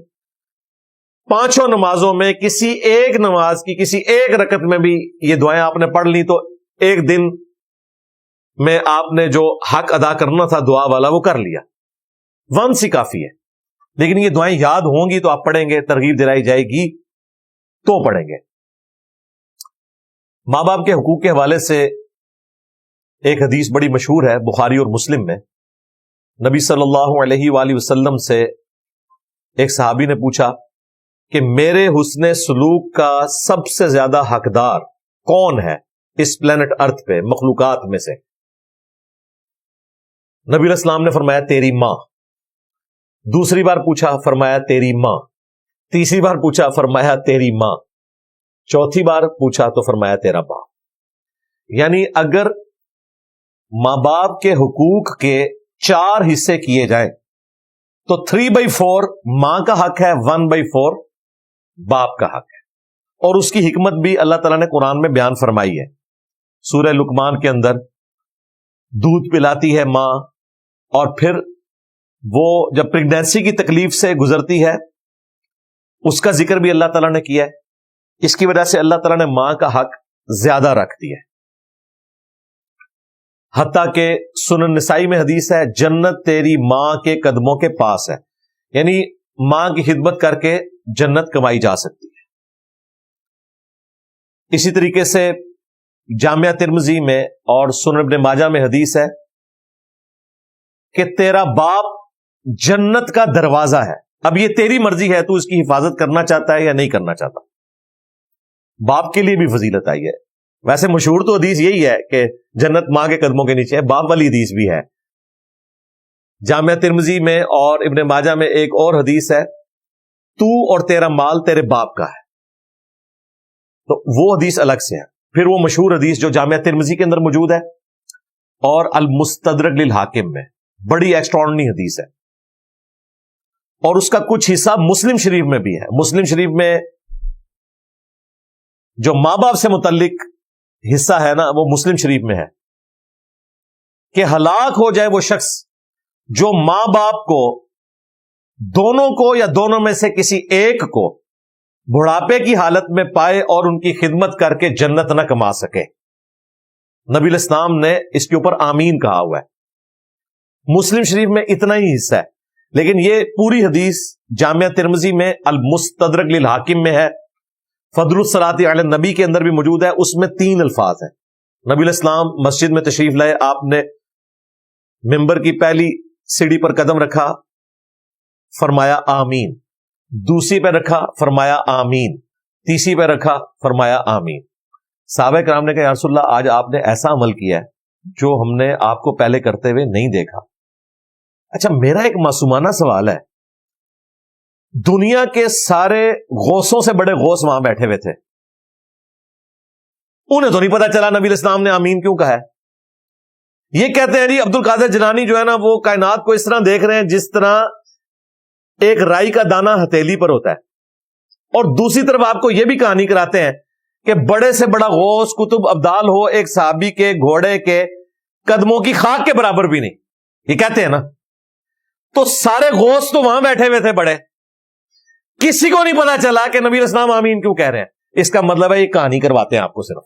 5 نمازوں میں کسی ایک نماز کی کسی ایک رکعت میں بھی یہ دعائیں آپ نے پڑھ لی تو ایک دن میں آپ نے جو حق ادا کرنا تھا دعا والا وہ کر لیا. ونس ہی کافی ہے. لیکن یہ دعائیں یاد ہوں گی تو آپ پڑھیں گے, ترغیب دلائی جائے گی تو پڑھیں گے. ماں باپ کے حقوق کے حوالے سے ایک حدیث بڑی مشہور ہے بخاری اور مسلم میں. نبی صلی اللہ علیہ وآلہ وسلم سے ایک صحابی نے پوچھا کہ میرے حسن سلوک کا سب سے زیادہ حقدار کون ہے اس پلینٹ ارتھ پہ مخلوقات میں سے؟ نبی علیہ السلام نے فرمایا تیری ماں. دوسری بار پوچھا, فرمایا تیری ماں. تیسری بار پوچھا, فرمایا تیری ماں. چوتھی بار پوچھا تو فرمایا تیرا باپ. یعنی اگر ماں باپ کے حقوق کے 4 حصے کیے جائیں تو 3/4 ماں کا حق ہے, 1/4 باپ کا حق ہے. اور اس کی حکمت بھی اللہ تعالیٰ نے قرآن میں بیان فرمائی ہے. سورہ لقمان کے اندر دودھ پلاتی ہے ماں, اور پھر وہ جب پریگنینسی کی تکلیف سے گزرتی ہے اس کا ذکر بھی اللہ تعالیٰ نے کیا ہے. اس کی وجہ سے اللہ تعالیٰ نے ماں کا حق زیادہ رکھ دیا ہے. حتیٰ کہ سنن نسائی میں حدیث ہے جنت تیری ماں کے قدموں کے پاس ہے. یعنی ماں کی خدمت کر کے جنت کمائی جا سکتی ہے. اسی طریقے سے جامعہ ترمذی میں اور سنن ابن ماجہ میں حدیث ہے کہ تیرا باپ جنت کا دروازہ ہے. اب یہ تیری مرضی ہے, تو اس کی حفاظت کرنا چاہتا ہے یا نہیں کرنا چاہتا. باپ کے لیے بھی فضیلت آئی ہے. ویسے مشہور تو حدیث یہی ہے کہ جنت ماں کے قدموں کے نیچے ہے, باپ والی حدیث بھی ہے. جامعہ ترمذی میں اور ابن ماجہ میں ایک اور حدیث ہے تو اور تیرا مال تیرے باپ کا ہے, تو وہ حدیث الگ سے ہے. پھر وہ مشہور حدیث جو جامعہ ترمذی کے اندر موجود ہے اور المستدرک للحاکم میں, بڑی ایکسٹراڈنری حدیث ہے. اور اس کا کچھ حصہ مسلم شریف میں بھی ہے. مسلم شریف میں جو ماں باپ سے متعلق حصہ ہے نا, وہ مسلم شریف میں ہے کہ ہلاک ہو جائے وہ شخص جو ماں باپ کو, دونوں کو یا دونوں میں سے کسی ایک کو بڑھاپے کی حالت میں پائے اور ان کی خدمت کر کے جنت نہ کما سکے. نبی علیہ السلام نے اس کے اوپر آمین کہا ہوا ہے. مسلم شریف میں اتنا ہی حصہ ہے, لیکن یہ پوری حدیث جامعہ ترمذی میں المستدرک للحاکم میں ہے. فضل الصلاۃ علی النبی کے اندر بھی موجود ہے. اس میں 3 الفاظ ہیں. نبی علیہ السلام مسجد میں تشریف لائے, آپ نے ممبر کی پہلی سیڑھی پر قدم رکھا, فرمایا آمین. دوسری پہ رکھا, فرمایا آمین. تیسری پہ رکھا, فرمایا آمین. صحابہ کرام نے کہا یا رسول اللہ آج آپ نے ایسا عمل کیا ہے جو ہم نے آپ کو پہلے کرتے ہوئے نہیں دیکھا. اچھا میرا ایک معصومانہ سوال ہے, دنیا کے سارے غوثوں سے بڑے غوث وہاں بیٹھے ہوئے تھے, انہیں تو نہیں پتا چلا نبی علیہ السلام نے آمین کیوں کہا ہے. یہ کہتے ہیں جی عبد القادر جیلانی جو ہے نا وہ کائنات کو اس طرح دیکھ رہے ہیں جس طرح ایک رائی کا دانہ ہتھیلی پر ہوتا ہے. اور دوسری طرف آپ کو یہ بھی کہانی کراتے ہیں کہ بڑے سے بڑا غوث قطب ابدال ہو, ایک صحابی کے گھوڑے کے قدموں کی خاک کے برابر بھی نہیں. یہ کہتے ہیں نا, تو سارے غوث تو وہاں بیٹھے ہوئے تھے بڑے, کسی کو نہیں پتا چلا کہ نبی علیہ السلام آمین کیوں کہہ رہے ہیں. اس کا مطلب ہے یہ کہانی کرواتے ہیں آپ کو صرف.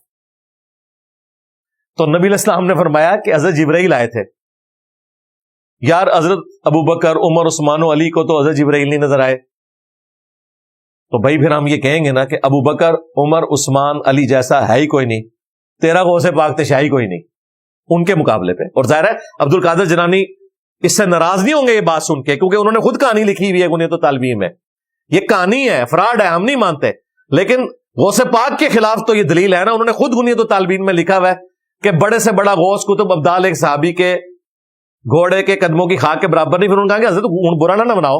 تو نبی علیہ السلام نے فرمایا کہ حضرت جبرائیل آئے تھے. یار حضرت ابو بکر عمر عثمان و علی کو تو حضرت جبرائیل نہیں نظر آئے, تو بھائی پھر ہم یہ کہیں گے نا کہ ابو بکر عمر عثمان علی جیسا ہے ہی کوئی نہیں, تیرا غوث پاک تشاہی کوئی نہیں ان کے مقابلے پہ. اور ظاہر ہے عبد القادر جیلانی اس سے ناراض نہیں ہوں گے یہ بات سن کے, کیونکہ انہوں نے خود کہانی لکھی ہوئی ہے بنیاد الطالبین میں. یہ کہانی ہے, فراڈ ہے, ہم نہیں مانتے, لیکن غوث پاک کے خلاف تو یہ دلیل ہے نا. انہوں نے خود بنیاد الطالبین میں لکھا ہوا ہے کہ بڑے سے بڑا غوث قطب ابدال ایک صحابی کے گھوڑے کے قدموں کی خاک کے برابر نہیں. پھر انہوں نے کہا کہ حضرت برا نہ بناؤ,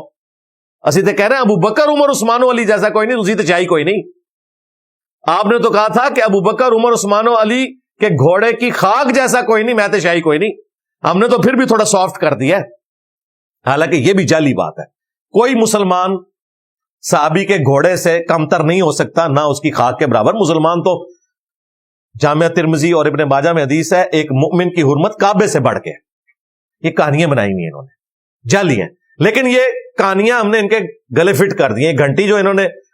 اسی تو کہہ رہے ہیں ابو بکر عمر عثمان و علی جیسا کوئی نہیں, اسی تو چاہیے کوئی نہیں. آپ نے تو کہا تھا کہ ابو بکر عمر عثمان و علی کے گھوڑے کی خاک جیسا کوئی نہیں, میں تو شاہی کوئی نہیں. ہم نے تو پھر بھی تھوڑا سافٹ کر دیا, حالانکہ یہ بھی جعلی بات ہے. کوئی مسلمان صحابی کے گھوڑے سے کمتر نہیں ہو سکتا, نہ اس کی خاک کے برابر. مسلمان تو جامعہ ترمذی اور ابن ماجہ میں حدیث ہے ایک مومن کی حرمت کعبے سے بڑھ کے. یہ کہانیاں بنائی ہوئی ہیں انہوں نے, جعلی ہیں, لیکن یہ کہانیاں ہم نے ان کے گلے فٹ کر دی ہیں. گھنٹی جو انہوں نے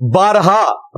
12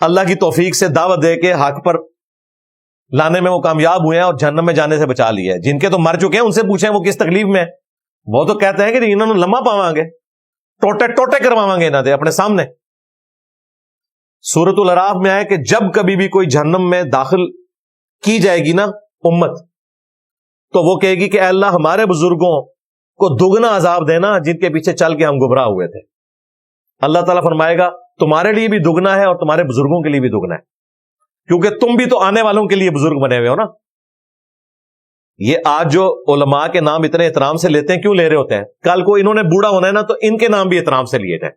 اللہ کی توفیق سے دعوت دے کے حق پر لانے میں وہ کامیاب ہوئے ہیں اور جہنم میں جانے سے بچا لیا ہے. جن کے تو مر چکے ہیں ان سے پوچھیں وہ کس تکلیف میں ہے. وہ تو کہتے ہیں کہ انہوں نے لمحہ پاواں گے, ٹوٹے ٹوٹے کرواواں گے انہوں نے اپنے سامنے. سورۃ الاعراف میں آئے کہ جب کبھی بھی کوئی جہنم میں داخل کی جائے گی نا امت, تو وہ کہے گی کہ اے اللہ ہمارے بزرگوں کو دگنا عذاب دینا جن کے پیچھے چل کے ہم گمراہ ہوئے تھے. اللہ تعالیٰ فرمائے گا تمہارے لیے بھی دگنا ہے اور تمہارے بزرگوں کے لیے بھی دگنا ہے, کیونکہ تم بھی تو آنے والوں کے لیے بزرگ بنے ہوئے ہو نا. یہ آج جو علماء کے نام اتنے احترام سے لیتے ہیں, کیوں لے رہے ہوتے ہیں؟ کل کو انہوں نے بوڑھا ہونا ہے نا, تو ان کے نام بھی احترام سے لیے جائیں.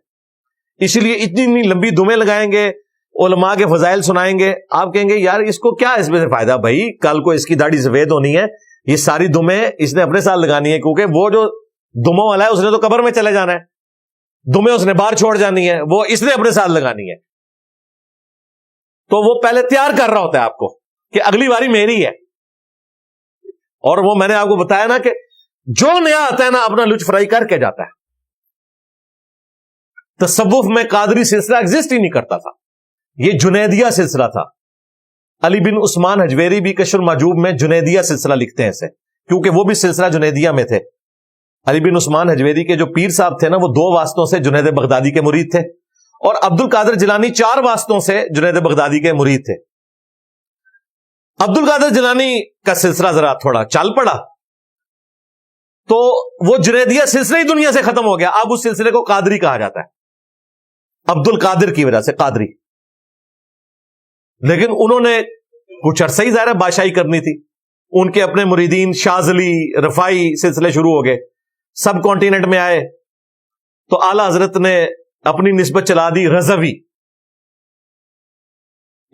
اس لیے اتنی لمبی دمیں لگائیں گے, علماء کے فضائل سنائیں گے, آپ کہیں گے یار اس کو کیا اس میں سے فائدہ؟ بھائی کل کو اس کی داڑھی سفید ہونی ہے, یہ ساری دمیں اس نے اپنے ساتھ لگانی ہے, کیونکہ وہ جو دموں والا ہے اس نے تو قبر میں چلے جانا ہے, دمیں اس نے باہر چھوڑ جانی ہے, وہ اس نے اپنے ساتھ لگانی ہے. تو وہ پہلے تیار کر رہا ہوتا ہے آپ کو کہ اگلی باری میری ہے. اور وہ میں نے آپ کو بتایا نا کہ جو نیا آتا ہے نا اپنا لچ فرائی کر کے جاتا ہے. تصوف میں قادری سلسلہ ایگزسٹ ہی نہیں کرتا تھا, یہ جنیدیہ سلسلہ تھا. علی بن عثمان حجویری بھی کشف المحجوب میں جنیدیہ سلسلہ لکھتے ہیں اسے, کیونکہ وہ بھی سلسلہ جنیدیہ میں تھے. علی بن عثمان حجویری کے جو پیر صاحب تھے نا, وہ 2 واسطوں سے جنید بغدادی کے مرید تھے, اور عبد القادر جیلانی 4 واسطوں سے جنید بغدادی کے مرید تھے. عبد القادر جیلانی کا سلسلہ ذرا تھوڑا چل پڑا تو وہ جنیدیہ سلسلہ ہی دنیا سے ختم ہو گیا. اب اس سلسلے کو قادری کہا جاتا ہے, عبد القادر کی وجہ سے قادری. لیکن انہوں نے کچھ عرصہ ہی ظاہر بادشاہی کرنی تھی, ان کے اپنے مریدین شاذلی رفاعی سلسلے شروع ہو گئے, سب کانٹیننٹ میں آئے, تو اعلی حضرت نے اپنی نسبت چلا دی رضوی.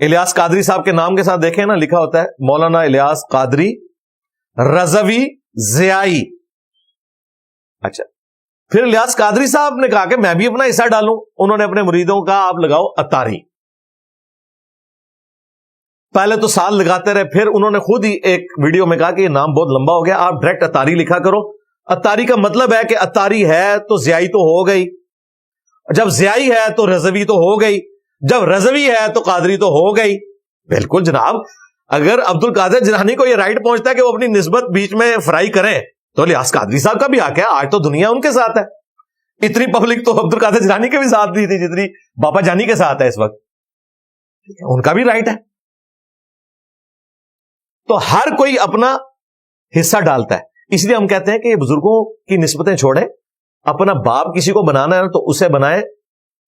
الیاس قادری صاحب کے نام کے ساتھ دیکھیں نا, لکھا ہوتا ہے مولانا الیاس قادری رضوی ضیائی. اچھا, پھر الیاس قادری صاحب نے کہا کہ میں بھی اپنا حصہ ڈالوں. انہوں نے اپنے مریدوں کا آپ لگاؤ اتاری. پہلے تو سال لگاتے رہے, پھر انہوں نے خود ہی ایک ویڈیو میں کہا کہ یہ نام بہت لمبا ہو گیا, آپ ڈائریکٹ اتاری لکھا کرو. اتاری کا مطلب ہے کہ اتاری ہے تو ضیائی تو ہو گئی, جب ضیائی ہے تو رضوی تو ہو گئی, جب رضوی ہے تو قادری تو ہو گئی. بالکل جناب, اگر عبد القادر جیلانی کو یہ رائٹ پہنچتا ہے کہ وہ اپنی نسبت بیچ میں فرائی کریں, تو الیاس قادری صاحب کا بھی حق ہے. آج تو دنیا ان کے ساتھ ہے, اتنی پبلک تو عبد القادر جیلانی کے بھی ساتھ دی تھی جتنی باپا جانی کے ساتھ ہے اس وقت. ان کا بھی رائٹ ہے. تو ہر کوئی اپنا حصہ ڈالتا ہے. اس لیے ہم کہتے ہیں کہ یہ بزرگوں کی نسبتیں چھوڑیں, اپنا باپ کسی کو بنانا ہے تو اسے بنائے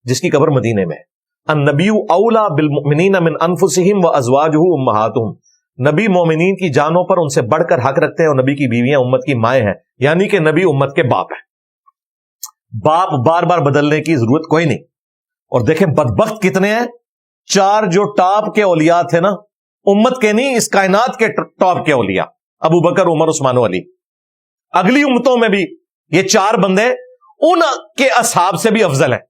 جس کی قبر مدینے میں ہے. النبی اولا بالمؤمنین من انفسہم وازواجہ امہاتہم, نبی مومنین کی جانوں پر ان سے بڑھ کر حق رکھتے ہیں, اور نبی کی بیویاں امت کی مائیں ہیں, یعنی کہ نبی امت کے باپ ہیں. باپ بار بار بدلنے کی ضرورت کوئی نہیں. اور دیکھیں بدبخت کتنے ہیں, 4 جو ٹاپ کے اولیاء تھے نا, امت کے نہیں اس کائنات کے ٹاپ کے اولیاء, ابو بکر, عمر, عثمان و علی. اگلی امتوں میں بھی یہ 4 بندے ان کے اصحاب سے بھی افضل ہیں.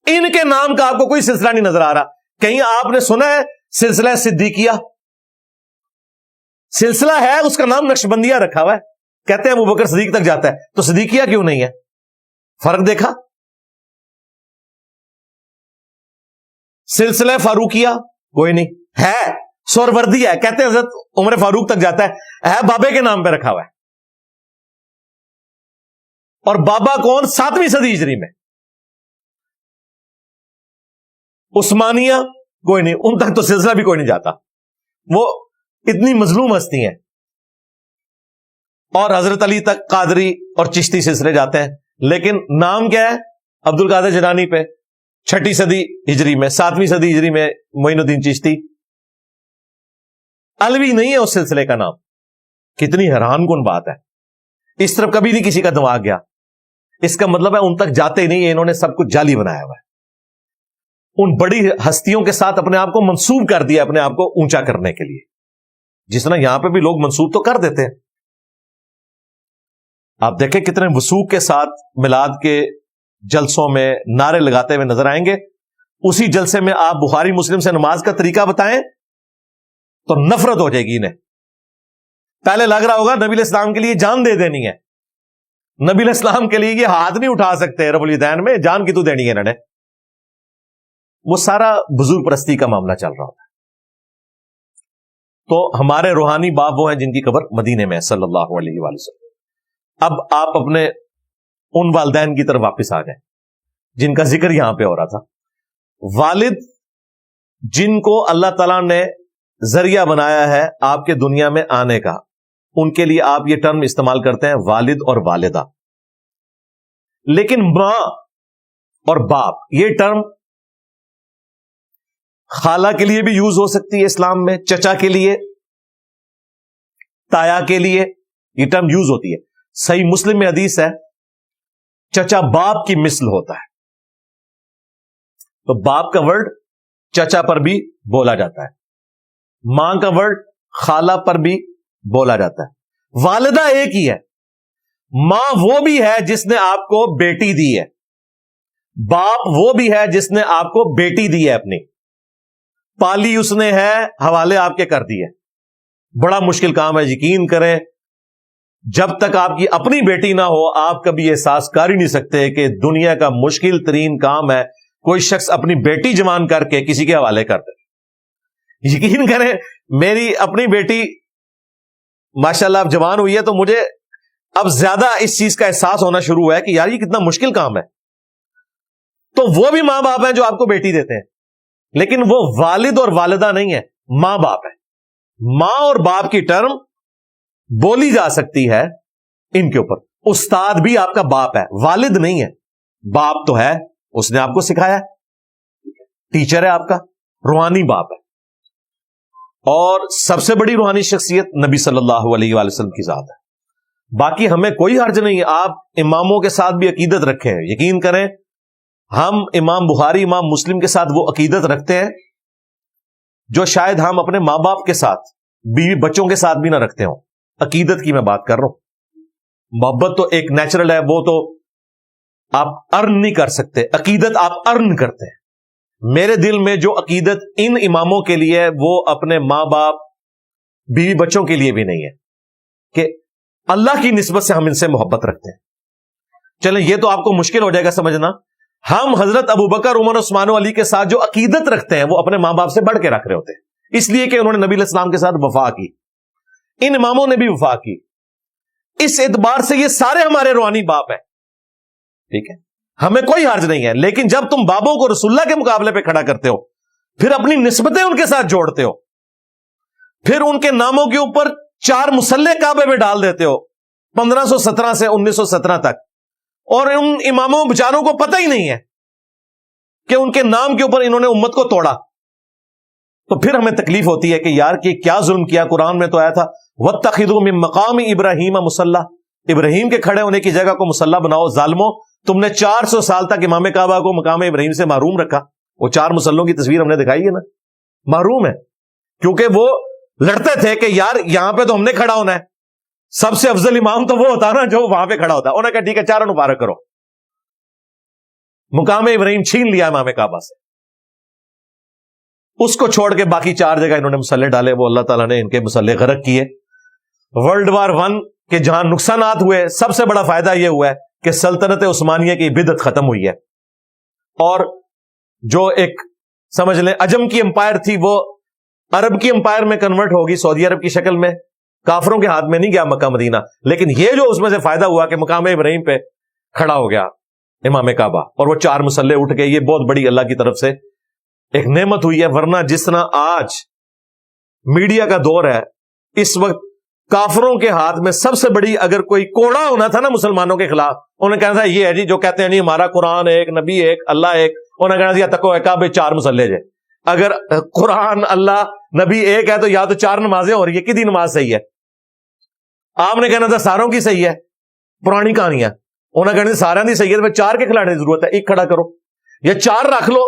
ان کے نام کا آپ کو کوئی سلسلہ نہیں نظر آ رہا. کہیں آپ نے سنا ہے سلسلہ صدیقیہ؟ سلسلہ ہے, اس کا نام نقشبندیہ رکھا ہوا ہے, کہتے ہیں ابو بکر صدیق تک جاتا ہے, تو صدیقیہ کیوں نہیں ہے؟ فرق دیکھا؟ سلسلہ فاروقیہ کوئی نہیں ہے, سوروردی ہے, کہتے ہیں حضرت عمر فاروق تک جاتا ہے بابے کے نام پہ رکھا ہوا ہے. اور بابا کون؟ 7ویں صدی ہجری میں. عثمانیہ کوئی نہیں, ان تک تو سلسلہ بھی کوئی نہیں جاتا, وہ اتنی مظلوم ہستی ہیں. اور حضرت علی تک قادری اور چشتی سلسلے جاتے ہیں, لیکن نام کیا ہے؟ عبد القادر جیلانی پہ 6 صدی ہجری میں, 7ویں صدی ہجری میں معین الدین چشتی. علوی نہیں ہے اس سلسلے کا نام. کتنی حیران کن بات ہے, اس طرف کبھی نہیں کسی کا دماغ گیا. اس کا مطلب ہے ان تک جاتے ہی نہیں, انہوں نے سب کچھ جعلی بنایا ہوا ہے. ان بڑی ہستیوں کے ساتھ اپنے آپ کو منسوب کر دیا, اپنے آپ کو اونچا کرنے کے لیے, جس طرح یہاں پہ بھی لوگ منسوب تو کر دیتے ہیں. آپ دیکھیں کتنے وثوق کے ساتھ میلاد کے جلسوں میں نعرے لگاتے ہوئے نظر آئیں گے. اسی جلسے میں آپ بخاری مسلم سے نماز کا طریقہ بتائیں تو نفرت ہو جائے گی انہیں. پہلے لگ رہا ہوگا نبی علیہ السلام کے لیے جان دے دینی ہے, نبی علیہ السلام کے لیے یہ ہاتھ نہیں اٹھا سکتے رب الیدین میں, جان کی تو دینی ہے انہوں نے. وہ سارا بزرگ پرستی کا معاملہ چل رہا ہوتا ہے. تو ہمارے روحانی باپ وہ ہیں جن کی قبر مدینے میں ہے صلی اللہ علیہ وآلہ وسلم. اب آپ اپنے ان والدین کی طرف واپس آ جائیں جن کا ذکر یہاں پہ ہو رہا تھا. والد جن کو اللہ تعالیٰ نے ذریعہ بنایا ہے آپ کے دنیا میں آنے کا، ان کے لیے آپ یہ ٹرم استعمال کرتے ہیں والد اور والدہ. لیکن ماں اور باپ یہ ٹرم خالہ کے لیے بھی یوز ہو سکتی ہے اسلام میں، چچا کے لیے، تایا کے لیے یہ ٹرم یوز ہوتی ہے. صحیح مسلم میں حدیث ہے چچا باپ کی مثل ہوتا ہے. تو باپ کا ورڈ چچا پر بھی بولا جاتا ہے، ماں کا ورڈ خالہ پر بھی بولا جاتا ہے. والدہ ایک ہی ہے. ماں وہ بھی ہے جس نے آپ کو بیٹی دی ہے، باپ وہ بھی ہے جس نے آپ کو بیٹی دی ہے، اپنی پالی اس نے ہے، حوالے آپ کے کر دیے. بڑا مشکل کام ہے، یقین کریں جب تک آپ کی اپنی بیٹی نہ ہو آپ کبھی احساس کر ہی نہیں سکتے کہ دنیا کا مشکل ترین کام ہے کوئی شخص اپنی بیٹی جوان کر کے کسی کے حوالے کر دے. یقین کریں میری اپنی بیٹی ماشاءاللہ اب جوان ہوئی ہے تو مجھے اب زیادہ اس چیز کا احساس ہونا شروع ہوا ہے کہ یار یہ کتنا مشکل کام ہے. تو وہ بھی ماں باپ ہیں جو آپ کو بیٹی دیتے ہیں، لیکن وہ والد اور والدہ نہیں ہے، ماں باپ ہے. ماں اور باپ کی ٹرم بولی جا سکتی ہے ان کے اوپر. استاد بھی آپ کا باپ ہے، والد نہیں ہے. باپ تو ہے، اس نے آپ کو سکھایا، ٹیچر ہے آپ کا، روحانی باپ ہے. اور سب سے بڑی روحانی شخصیت نبی صلی اللہ علیہ وآلہ وسلم کی ذات ہے. باقی ہمیں کوئی حرج نہیں ہے آپ اماموں کے ساتھ بھی عقیدت رکھیں. یقین کریں ہم امام بخاری امام مسلم کے ساتھ وہ عقیدت رکھتے ہیں جو شاید ہم اپنے ماں باپ کے ساتھ، بیوی بچوں کے ساتھ بھی نہ رکھتے ہوں. عقیدت کی میں بات کر رہا ہوں. محبت تو ایک نیچرل ہے، وہ تو آپ ارن نہیں کر سکتے. عقیدت آپ ارن کرتے ہیں. میرے دل میں جو عقیدت ان اماموں کے لیے ہے وہ اپنے ماں باپ بیوی بچوں کے لیے بھی نہیں ہے کہ اللہ کی نسبت سے ہم ان سے محبت رکھتے ہیں. چلیں یہ تو آپ کو مشکل ہو جائے گا سمجھنا. ہم حضرت ابوبکر عمر عثمان و علی کے ساتھ جو عقیدت رکھتے ہیں وہ اپنے ماں باپ سے بڑھ کے رکھ رہے ہوتے ہیں، اس لیے کہ انہوں نے نبی علیہ السلام کے ساتھ وفا کی. ان اماموں نے بھی وفا کی. اس اعتبار سے یہ سارے ہمارے روحانی باپ ہیں. ٹھیک ہے، ہمیں کوئی حرج نہیں ہے. لیکن جب تم بابوں کو رسول اللہ کے مقابلے پہ کھڑا کرتے ہو، پھر اپنی نسبتیں ان کے ساتھ جوڑتے ہو، پھر ان کے ناموں کے اوپر 4 مسلح کعبے میں ڈال دیتے ہو 1517 سے 1917 تک، اور ان اماموں بیچاروں کو پتہ ہی نہیں ہے کہ ان کے نام کے اوپر انہوں نے امت کو توڑا. تو پھر ہمیں تکلیف ہوتی ہے کہ یار کہ کیا ظلم کیا. قرآن میں تو آیا تھا وَاتَّخِذُوا مِن مَّقَامِ إِبْرَاهِيمَ مُصَلَّى، ابراہیم کے کھڑے ہونے کی جگہ کو مصلی بناؤ. ظالموں تم نے 400 سال تک امام کعبہ کو مقام ابراہیم سے محروم رکھا. وہ 4 مصلوں کی تصویر ہم نے دکھائی ہے نا، محروم ہے کیونکہ وہ لڑتے تھے کہ یار یہاں پہ تو ہم نے کھڑا ہونا ہے. سب سے افضل امام تو وہ ہوتا نا جو وہاں پہ کھڑا ہوتا. انہوں نے کہا ٹھیک ہے 4 مبارک کرو. مقام ابراہیم چھین لیا امام کعبہ سے، اس کو چھوڑ کے باقی 4 جگہ انہوں نے مسلح ڈالے. وہ اللہ تعالیٰ نے ان کے مسلح غرق کیے. ورلڈ وار 1 کے جہاں نقصانات ہوئے، سب سے بڑا فائدہ یہ ہوا ہے کہ سلطنت عثمانیہ کی بدعت ختم ہوئی ہے، اور جو ایک سمجھ لیں عجم کی امپائر تھی وہ عرب کی امپائر میں کنورٹ ہوگی، سعودی عرب کی شکل میں. کافروں کے ہاتھ میں نہیں گیا مکہ مدینہ، لیکن یہ جو اس میں سے فائدہ ہوا کہ مقام ابراہیم پہ کھڑا ہو گیا امام کعبہ اور وہ 4 مسلح اٹھ گئے. یہ بہت بڑی اللہ کی طرف سے ایک نعمت ہوئی ہے. ورنہ جس طرح آج میڈیا کا دور ہے، اس وقت کافروں کے ہاتھ میں سب سے بڑی اگر کوئی کوڑا ہونا تھا نا مسلمانوں کے خلاف، انہوں نے کہنا تھا یہ ہے جی جو کہتے ہیں نہیں ہمارا قرآن ایک، نبی ایک، اللہ ایک. انہوں نے کہنا تھا تکو کعبے 4 مسلح جے. اگر قرآن اللہ نبی ایک ہے تو یا تو 4 نمازیں ہو رہی ہے، کدی نماز صحیح ہے؟ آپ نے کہنا تھا ساروں کی صحیح ہے، پرانی کہانیاں. انہوں نے کہنا ساروں کی صحیح ہے، پھر 4 کے کھلانے کی ضرورت ہے، ایک کھڑا کرو یا 4 رکھ لو.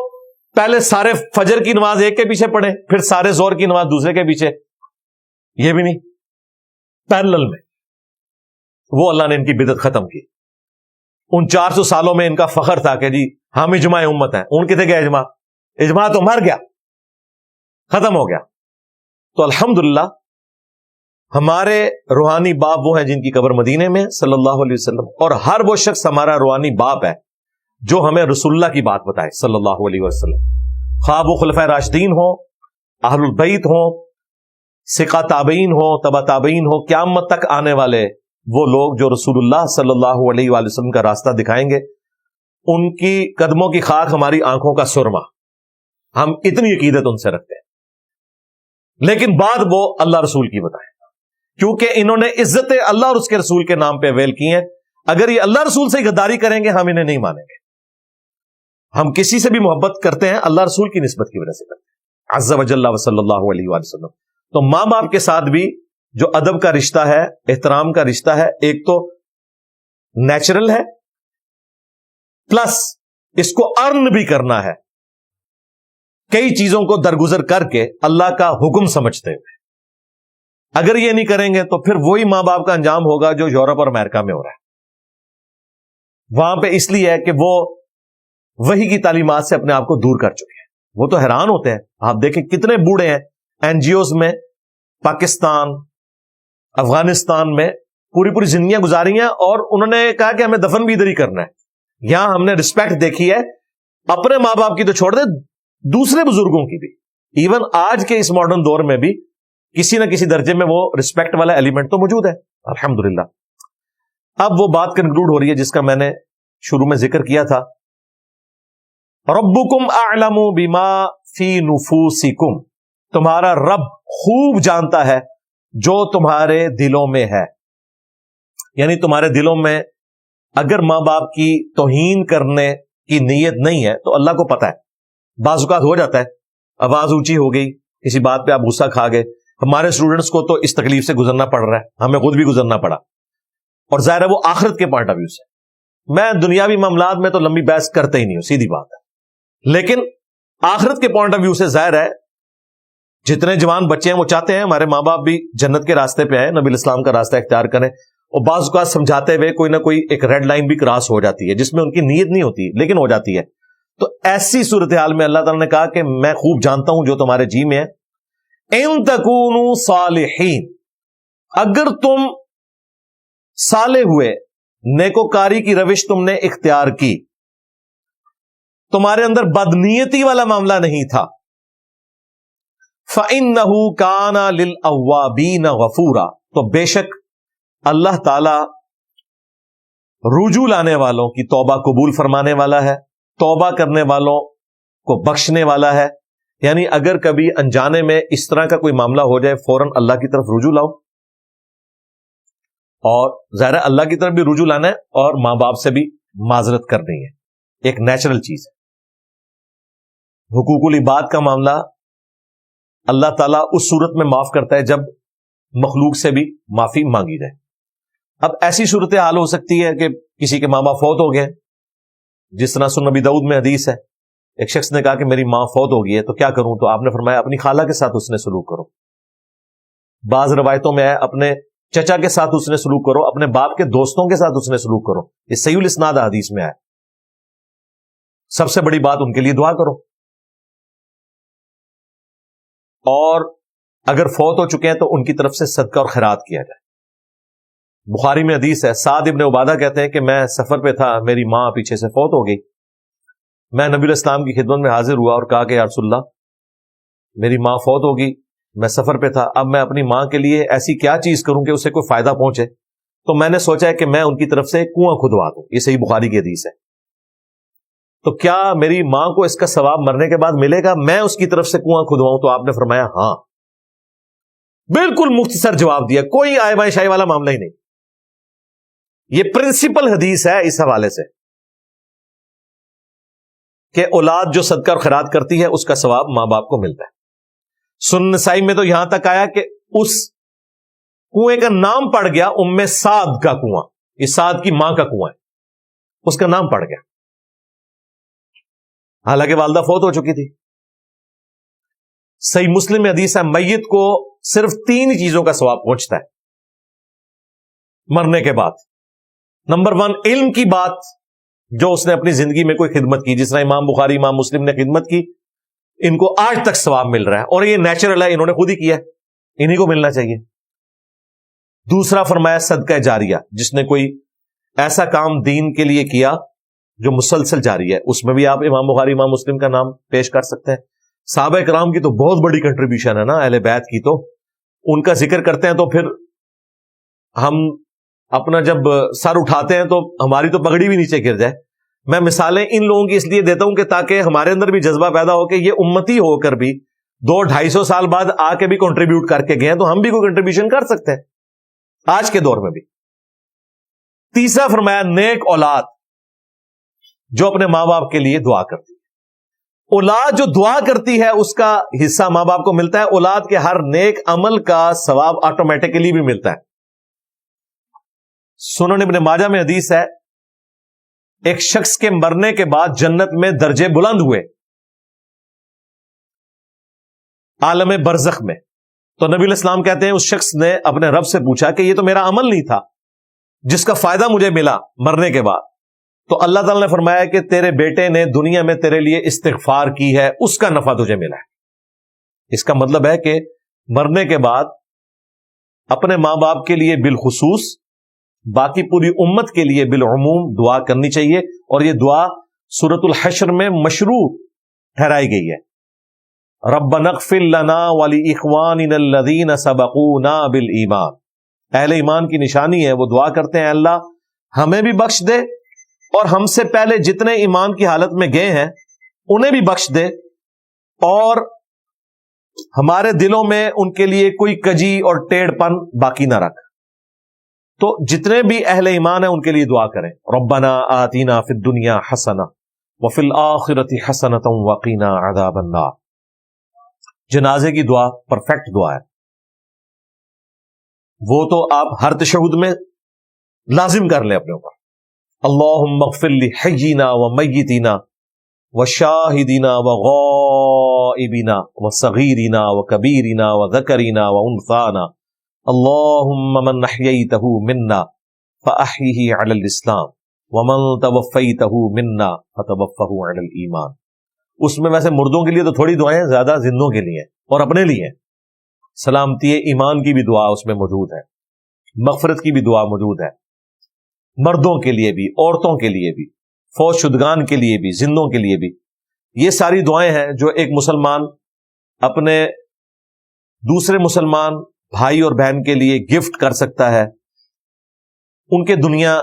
پہلے سارے فجر کی نماز ایک کے پیچھے پڑھیں، پھر سارے زور کی نماز دوسرے کے پیچھے. یہ بھی نہیں، پیرلل میں. وہ اللہ نے ان کی بدعت ختم کی. ان 400 سالوں میں ان کا فخر تھا کہ جی ہم اجماع امت ہیں. ان کتنے گیا اجماع؟ اجماع تو مر گیا، ختم ہو گیا. تو الحمدللہ ہمارے روحانی باپ وہ ہیں جن کی قبر مدینے میں صلی اللہ علیہ وسلم. اور ہر وہ شخص ہمارا روحانی باپ ہے جو ہمیں رسول اللہ کی بات بتائے صلی اللہ علیہ وسلم. خواب و خلفائے راشدین ہوں، اہل البیت ہوں، ثقہ تابعین ہوں، تبع تابعین ہوں، قیامت تک آنے والے وہ لوگ جو رسول اللہ صلی اللہ علیہ وآلہ وسلم کا راستہ دکھائیں گے، ان کی قدموں کی خاک ہماری آنکھوں کا سرما، ہم اتنی عقیدت ان سے رکھتے ہیں، لیکن بات وہ اللہ رسول کی بتائیں، کیونکہ انہوں نے عزت اللہ اور اس کے رسول کے نام پہ اویل کی ہیں۔ اگر یہ اللہ رسول سے غداری کریں گے ہم انہیں نہیں مانیں گے۔ ہم کسی سے بھی محبت کرتے ہیں اللہ رسول کی نسبت کی وجہ سے کرتے ہیں، عز وجل و صلی اللہ علیہ وآلہ وسلم۔ تو ماں باپ کے ساتھ بھی جو ادب کا رشتہ ہے، احترام کا رشتہ ہے، ایک تو نیچرل ہے، پلس اس کو ارن بھی کرنا ہے، کئی چیزوں کو درگزر کر کے اللہ کا حکم سمجھتے ہوئے۔ اگر یہ نہیں کریں گے تو پھر وہی ماں باپ کا انجام ہوگا جو یورپ اور امریکہ میں ہو رہا ہے۔ وہاں پہ اس لیے ہے کہ وہ وحی کی تعلیمات سے اپنے آپ کو دور کر چکے ہیں۔ وہ تو حیران ہوتے ہیں، آپ دیکھیں کتنے بوڑھے ہیں این جی اوز میں، پاکستان، افغانستان میں پوری زندگیاں گزاری ہیں، اور انہوں نے کہا کہ ہمیں دفن بھی ادھر ہی کرنا ہے۔ یہاں ہم نے رسپیکٹ دیکھی ہے اپنے ماں باپ کی تو چھوڑ دے، دوسرے بزرگوں کی بھی۔ ایون آج کے اس ماڈرن دور میں بھی کسی نہ کسی درجے میں وہ رسپیکٹ والا ایلیمنٹ تو موجود ہے، الحمدللہ۔ اب وہ بات کنکلوڈ ہو رہی ہے جس کا میں نے شروع میں ذکر کیا تھا، ربکم اعلم بما فی نفوسکم، تمہارا رب خوب جانتا ہے جو تمہارے دلوں میں ہے۔ یعنی تمہارے دلوں میں اگر ماں باپ کی توہین کرنے کی نیت نہیں ہے تو اللہ کو پتا ہے۔ بعض اوقات ہو جاتا ہے، آواز اونچی ہو گئی، کسی بات پہ آپ غصہ کھا گئے۔ ہمارے اسٹوڈنٹس کو تو اس تکلیف سے گزرنا پڑ رہا ہے، ہمیں خود بھی گزرنا پڑا، اور ظاہر ہے وہ آخرت کے پوائنٹ آف ویو سے۔ میں دنیاوی معاملات میں تو لمبی بحث کرتا ہی نہیں ہوں، سیدھی بات ہے، لیکن آخرت کے پوائنٹ آف ویو سے ظاہر ہے جتنے جوان بچے ہیں وہ چاہتے ہیں ہمارے ماں باپ بھی جنت کے راستے پہ آئیں، نبی الاسلام کا راستہ اختیار کریں، اور بعض اوقات سمجھاتے ہوئے کوئی نہ کوئی ایک ریڈ لائن بھی کراس ہو جاتی ہے جس میں ان کی نیت نہیں ہوتی لیکن ہو جاتی ہے۔ تو ایسی صورتحال میں اللہ تعالیٰ نے کہا کہ میں خوب جانتا ہوں جو تمہارے جی میں ہے۔ ان تکونوا صالحین، اگر تم صالح ہوئے، نیکوکاری کی روش تم نے اختیار کی، تمہارے اندر بدنیتی والا معاملہ نہیں تھا، فَإِنَّهُ كَانَ لِلْأَوَّابِينَ غَفُورًا، تو بے شک اللہ تعالی رجوع لانے والوں کی توبہ قبول فرمانے والا ہے، توبہ کرنے والوں کو بخشنے والا ہے۔ یعنی اگر کبھی انجانے میں اس طرح کا کوئی معاملہ ہو جائے فوراً اللہ کی طرف رجوع لاؤ، اور ظاہر اللہ کی طرف بھی رجوع لانا ہے اور ماں باپ سے بھی معذرت کرنی ہے، ایک نیچرل چیز ہے۔ حقوق العباد کا معاملہ اللہ تعالیٰ اس صورت میں معاف کرتا ہے جب مخلوق سے بھی معافی مانگی جائے۔ اب ایسی صورتحال ہو سکتی ہے کہ کسی کے ماں باپ فوت ہو گئے، جس طرح سنن نبی داؤد میں حدیث ہے، ایک شخص نے کہا کہ میری ماں فوت ہو گئی ہے تو کیا کروں، تو آپ نے فرمایا اپنی خالہ کے ساتھ اس نے سلوک کرو۔ بعض روایتوں میں ہے اپنے چچا کے ساتھ اس نے سلوک کرو، اپنے باپ کے دوستوں کے ساتھ اس نے سلوک کرو، یہ صحیح الاسناد حدیث میں ہے۔ سب سے بڑی بات ان کے لیے دعا کرو، اور اگر فوت ہو چکے ہیں تو ان کی طرف سے صدقہ اور خیرات کیا جائے۔ بخاری میں حدیث ہے، سعد ابن عبادہ کہتے ہیں کہ میں سفر پہ تھا، میری ماں پیچھے سے فوت ہو گئی، میں نبی الاسلام کی خدمت میں حاضر ہوا اور کہا کہ یا رسول اللہ میری ماں فوت ہوگی، میں سفر پہ تھا، اب میں اپنی ماں کے لیے ایسی کیا چیز کروں کہ اسے کوئی فائدہ پہنچے، تو میں نے سوچا ہے کہ میں ان کی طرف سے کنواں کھدوا دوں۔ یہ صحیح بخاری کی حدیث ہے۔ تو کیا میری ماں کو اس کا ثواب مرنے کے بعد ملے گا میں اس کی طرف سے کنواں کھدواؤں؟ تو آپ نے فرمایا ہاں، بالکل مختصر جواب دیا، کوئی آئے بائے شائی والا معاملہ ہی نہیں۔ یہ پرنسپل حدیث ہے اس حوالے سے کہ اولاد جو صدقہ اور خیرات کرتی ہے اس کا ثواب ماں باپ کو ملتا ہے۔ سنن نسائی میں تو یہاں تک آیا کہ اس کنویں کا نام پڑ گیا ام سعد کا کنواں، یہ سعد کی ماں کا کنواں ہے، اس کا نام پڑ گیا، حالانکہ والدہ فوت ہو چکی تھی۔ صحیح مسلم میں حدیث ہے میت کو صرف 3 چیزوں کا ثواب پہنچتا ہے مرنے کے بعد۔ نمبر 1 علم کی بات جو اس نے اپنی زندگی میں کوئی خدمت کی، جس طرح امام بخاری امام مسلم نے خدمت کی، ان کو آج تک ثواب مل رہا ہے، اور یہ نیچرل ہے، انہوں نے خود ہی کیا ہے، انہی کو ملنا چاہیے۔ دوسرا فرمایا صدقہ جاریہ، جس نے کوئی ایسا کام دین کے لیے کیا جو مسلسل جاری ہے، اس میں بھی آپ امام بخاری امام مسلم کا نام پیش کر سکتے ہیں۔ صحابہ کرام کی تو بہت بڑی کنٹریبیوشن ہے نا اہل بیت کی، تو ان کا ذکر کرتے ہیں تو پھر ہم اپنا جب سر اٹھاتے ہیں تو ہماری تو پگڑی بھی نیچے گر جائے۔ میں مثالیں ان لوگوں کی اس لیے دیتا ہوں کہ تاکہ ہمارے اندر بھی جذبہ پیدا ہو کہ یہ امتی ہو کر بھی 200-250 سال بعد آ کے بھی کنٹریبیوٹ کر کے گئے ہیں، تو ہم بھی کوئی کنٹریبیوشن کر سکتے ہیں آج کے دور میں بھی۔ تیسرا فرمایا نیک اولاد جو اپنے ماں باپ کے لیے دعا کرتی ہے۔ اولاد جو دعا کرتی ہے اس کا حصہ ماں باپ کو ملتا ہے، اولاد کے ہر نیک عمل کا ثواب آٹومیٹکلی بھی ملتا ہے۔ سنن ابن ماجہ میں حدیث ہے، ایک شخص کے مرنے کے بعد جنت میں درجے بلند ہوئے عالم برزخ میں، تو نبی علیہ السلام کہتے ہیں اس شخص نے اپنے رب سے پوچھا کہ یہ تو میرا عمل نہیں تھا جس کا فائدہ مجھے ملا مرنے کے بعد، تو اللہ تعالیٰ نے فرمایا کہ تیرے بیٹے نے دنیا میں تیرے لیے استغفار کی ہے، اس کا نفع تجھے ملا ہے۔ اس کا مطلب ہے کہ مرنے کے بعد اپنے ماں باپ کے لیے بالخصوص، باقی پوری امت کے لیے بالعموم دعا کرنی چاہیے، اور یہ دعا سورۃ الحشر میں مشروع ٹھہرائی گئی ہے۔ ربنا اغفر لنا ولاخواننا الذین سبقونا بالایمان، اہل ایمان کی نشانی ہے، وہ دعا کرتے ہیں اللہ ہمیں بھی بخش دے اور ہم سے پہلے جتنے ایمان کی حالت میں گئے ہیں انہیں بھی بخش دے، اور ہمارے دلوں میں ان کے لیے کوئی کجی اور ٹیڑھ پن باقی نہ رکھ۔ تو جتنے بھی اہل ایمان ہیں ان کے لیے دعا کریں، ربنا آتینا فی الدنیا حسنہ وفی الآخرۃ حسنۃ وقنا عذاب النار۔ جنازے کی دعا پرفیکٹ دعا ہے، وہ تو آپ ہر تشہد میں لازم کر لیں اپنے اوپر، اللہم اغفر لحینا ومیتنا وشاہدنا وغائبنا وصغیرنا وکبیرنا وذکرنا وانثانا اللہم من احییتہ منا فاحیہ علی الاسلام ومن توفیتہ منا فتوفہ علی الایمان۔ اس میں ویسے مردوں کے لیے تو تھوڑی دعائیں زیادہ زندوں کے لیے اور اپنے لیے، سلامتی ایمان کی بھی دعا اس میں موجود ہے، مغفرت کی بھی دعا موجود ہے، مردوں کے لیے بھی، عورتوں کے لیے بھی، فوت شدگان کے لیے بھی، زندوں کے لیے بھی۔ یہ ساری دعائیں ہیں جو ایک مسلمان اپنے دوسرے مسلمان بھائی اور بہن کے لیے گفٹ کر سکتا ہے ان کے دنیا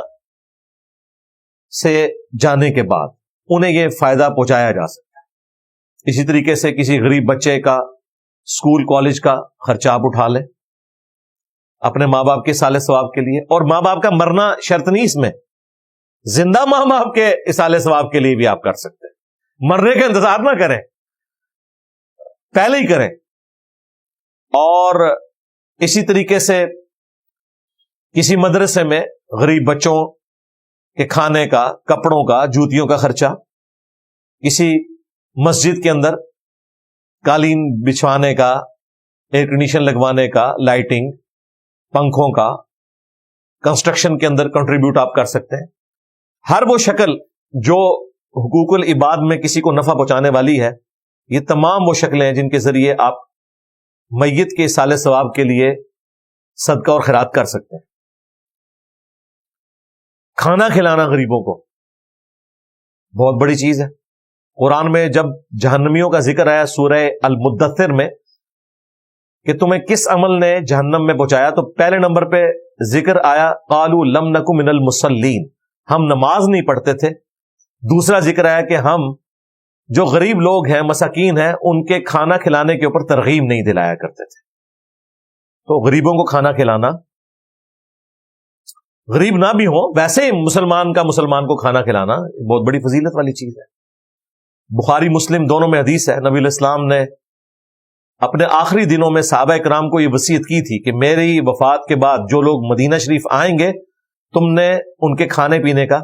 سے جانے کے بعد، انہیں یہ فائدہ پہنچایا جا سکتا ہے۔ اسی طریقے سے کسی غریب بچے کا اسکول کالج کا خرچہ آپ اٹھا لیں اپنے ماں باپ کے صالح ثواب کے لیے، اور ماں باپ کا مرنا شرط نہیں اس میں، زندہ ماں باپ کے صالح ثواب کے لیے بھی آپ کر سکتے ہیں، مرنے کا انتظار نہ کریں، پہلے ہی کریں۔ اور اسی طریقے سے کسی مدرسے میں غریب بچوں کے کھانے کا، کپڑوں کا، جوتیوں کا خرچہ، کسی مسجد کے اندر قالین بچھوانے کا، ایئر کنڈیشن لگوانے کا، لائٹنگ، پنکھوں کا، کنسٹرکشن کے اندر کنٹریبیوٹ آپ کر سکتے ہیں۔ ہر وہ شکل جو حقوق العباد میں کسی کو نفع پہنچانے والی ہے، یہ تمام وہ شکلیں ہیں جن کے ذریعے آپ میت کے صالح ثواب کے لیے صدقہ اور خیرات کر سکتے ہیں۔ کھانا کھلانا غریبوں کو بہت بڑی چیز ہے۔ قرآن میں جب جہنمیوں کا ذکر آیا سورہ المدثر میں کہ تمہیں کس عمل نے جہنم میں پہنچایا، تو پہلے نمبر پہ ذکر آیا قالوا لم نک من المصلین، ہم نماز نہیں پڑھتے تھے۔ دوسرا ذکر آیا کہ ہم جو غریب لوگ ہیں، مساکین ہیں، ان کے کھانا کھلانے کے اوپر ترغیب نہیں دلایا کرتے تھے۔ تو غریبوں کو کھانا کھلانا، غریب نہ بھی ہوں ویسے ہی مسلمان کا مسلمان کو کھانا کھلانا بہت بڑی فضیلت والی چیز ہے۔ بخاری مسلم دونوں میں حدیث ہے، نبی علیہ السلام نے اپنے آخری دنوں میں صحابہ کرام کو یہ وصیت کی تھی کہ میری وفات کے بعد جو لوگ مدینہ شریف آئیں گے تم نے ان کے کھانے پینے کا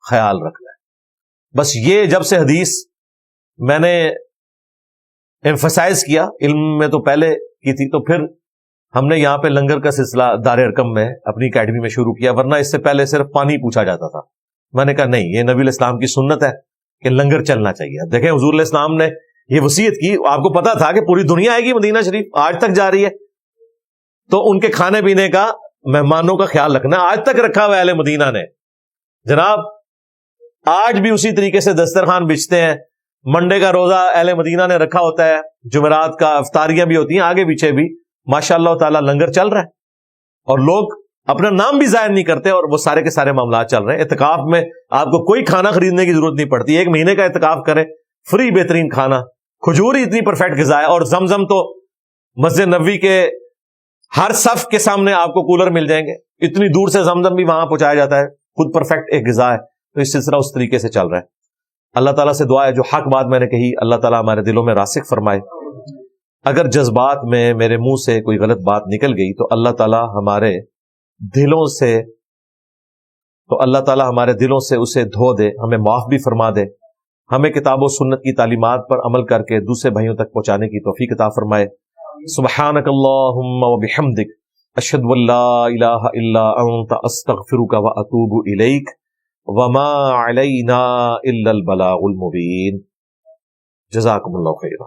خیال رکھنا ہے۔ بس یہ جب سے حدیث میں نے ایمفسائز کیا، علم میں تو پہلے کی تھی، تو پھر ہم نے یہاں پہ لنگر کا سلسلہ دار ارقم میں اپنی اکیڈمی میں شروع کیا، ورنہ اس سے پہلے صرف پانی پوچھا جاتا تھا۔ میں نے کہا نہیں، یہ نبی علیہ السلام کی سنت ہے کہ لنگر چلنا چاہیے۔ دیکھیں حضور علیہ السلام نے یہ وصیت کی، آپ کو پتا تھا کہ پوری دنیا آئے گی مدینہ شریف، آج تک جاری ہے، تو ان کے کھانے پینے کا، مہمانوں کا خیال رکھنا آج تک رکھا ہوا ہے اہل مدینہ نے۔ جناب آج بھی اسی طریقے سے دسترخوان بچھتے ہیں، منڈے کا روزہ اہل مدینہ نے رکھا ہوتا ہے، جمعرات کا افطاریاں بھی ہوتی ہیں، آگے پیچھے بھی ماشاء اللہ تعالی لنگر چل رہا ہے، اور لوگ اپنا نام بھی ظاہر نہیں کرتے، اور وہ سارے کے سارے معاملات چل رہے ہیں۔ اعتکاف میں آپ کو کوئی کھانا خریدنے کی ضرورت نہیں پڑتی، 1 مہینے کا اعتکاف کرے، فری بہترین کھانا، کھجور ہی اتنی پرفیکٹ غذا ہے، اور زمزم تو مسجد نبوی کے ہر صف کے سامنے آپ کو کولر مل جائیں گے، اتنی دور سے زمزم بھی وہاں پہنچایا جاتا ہے، خود پرفیکٹ ایک غذا ہے۔ تو اس سلسلہ اس طریقے سے چل رہا ہے۔ اللہ تعالیٰ سے دعا ہے جو حق بات میں نے کہی اللہ تعالیٰ ہمارے دلوں میں راسخ فرمائے، اگر جذبات میں میرے منہ سے کوئی غلط بات نکل گئی تو اللہ تعالیٰ ہمارے دلوں سے اسے دھو دے، ہمیں معاف بھی فرما دے، ہمیں کتاب و سنت کی تعلیمات پر عمل کر کے دوسرے بھائیوں تک پہنچانے کی توفیق عطا فرمائے۔ سبحانک اللہم و بحمدک، اشہد ان لا الہ الا انت، استغفرک و اتوب الیک، وما علینا الا البلاغ المبین۔ جزاکم اللہ خیرا۔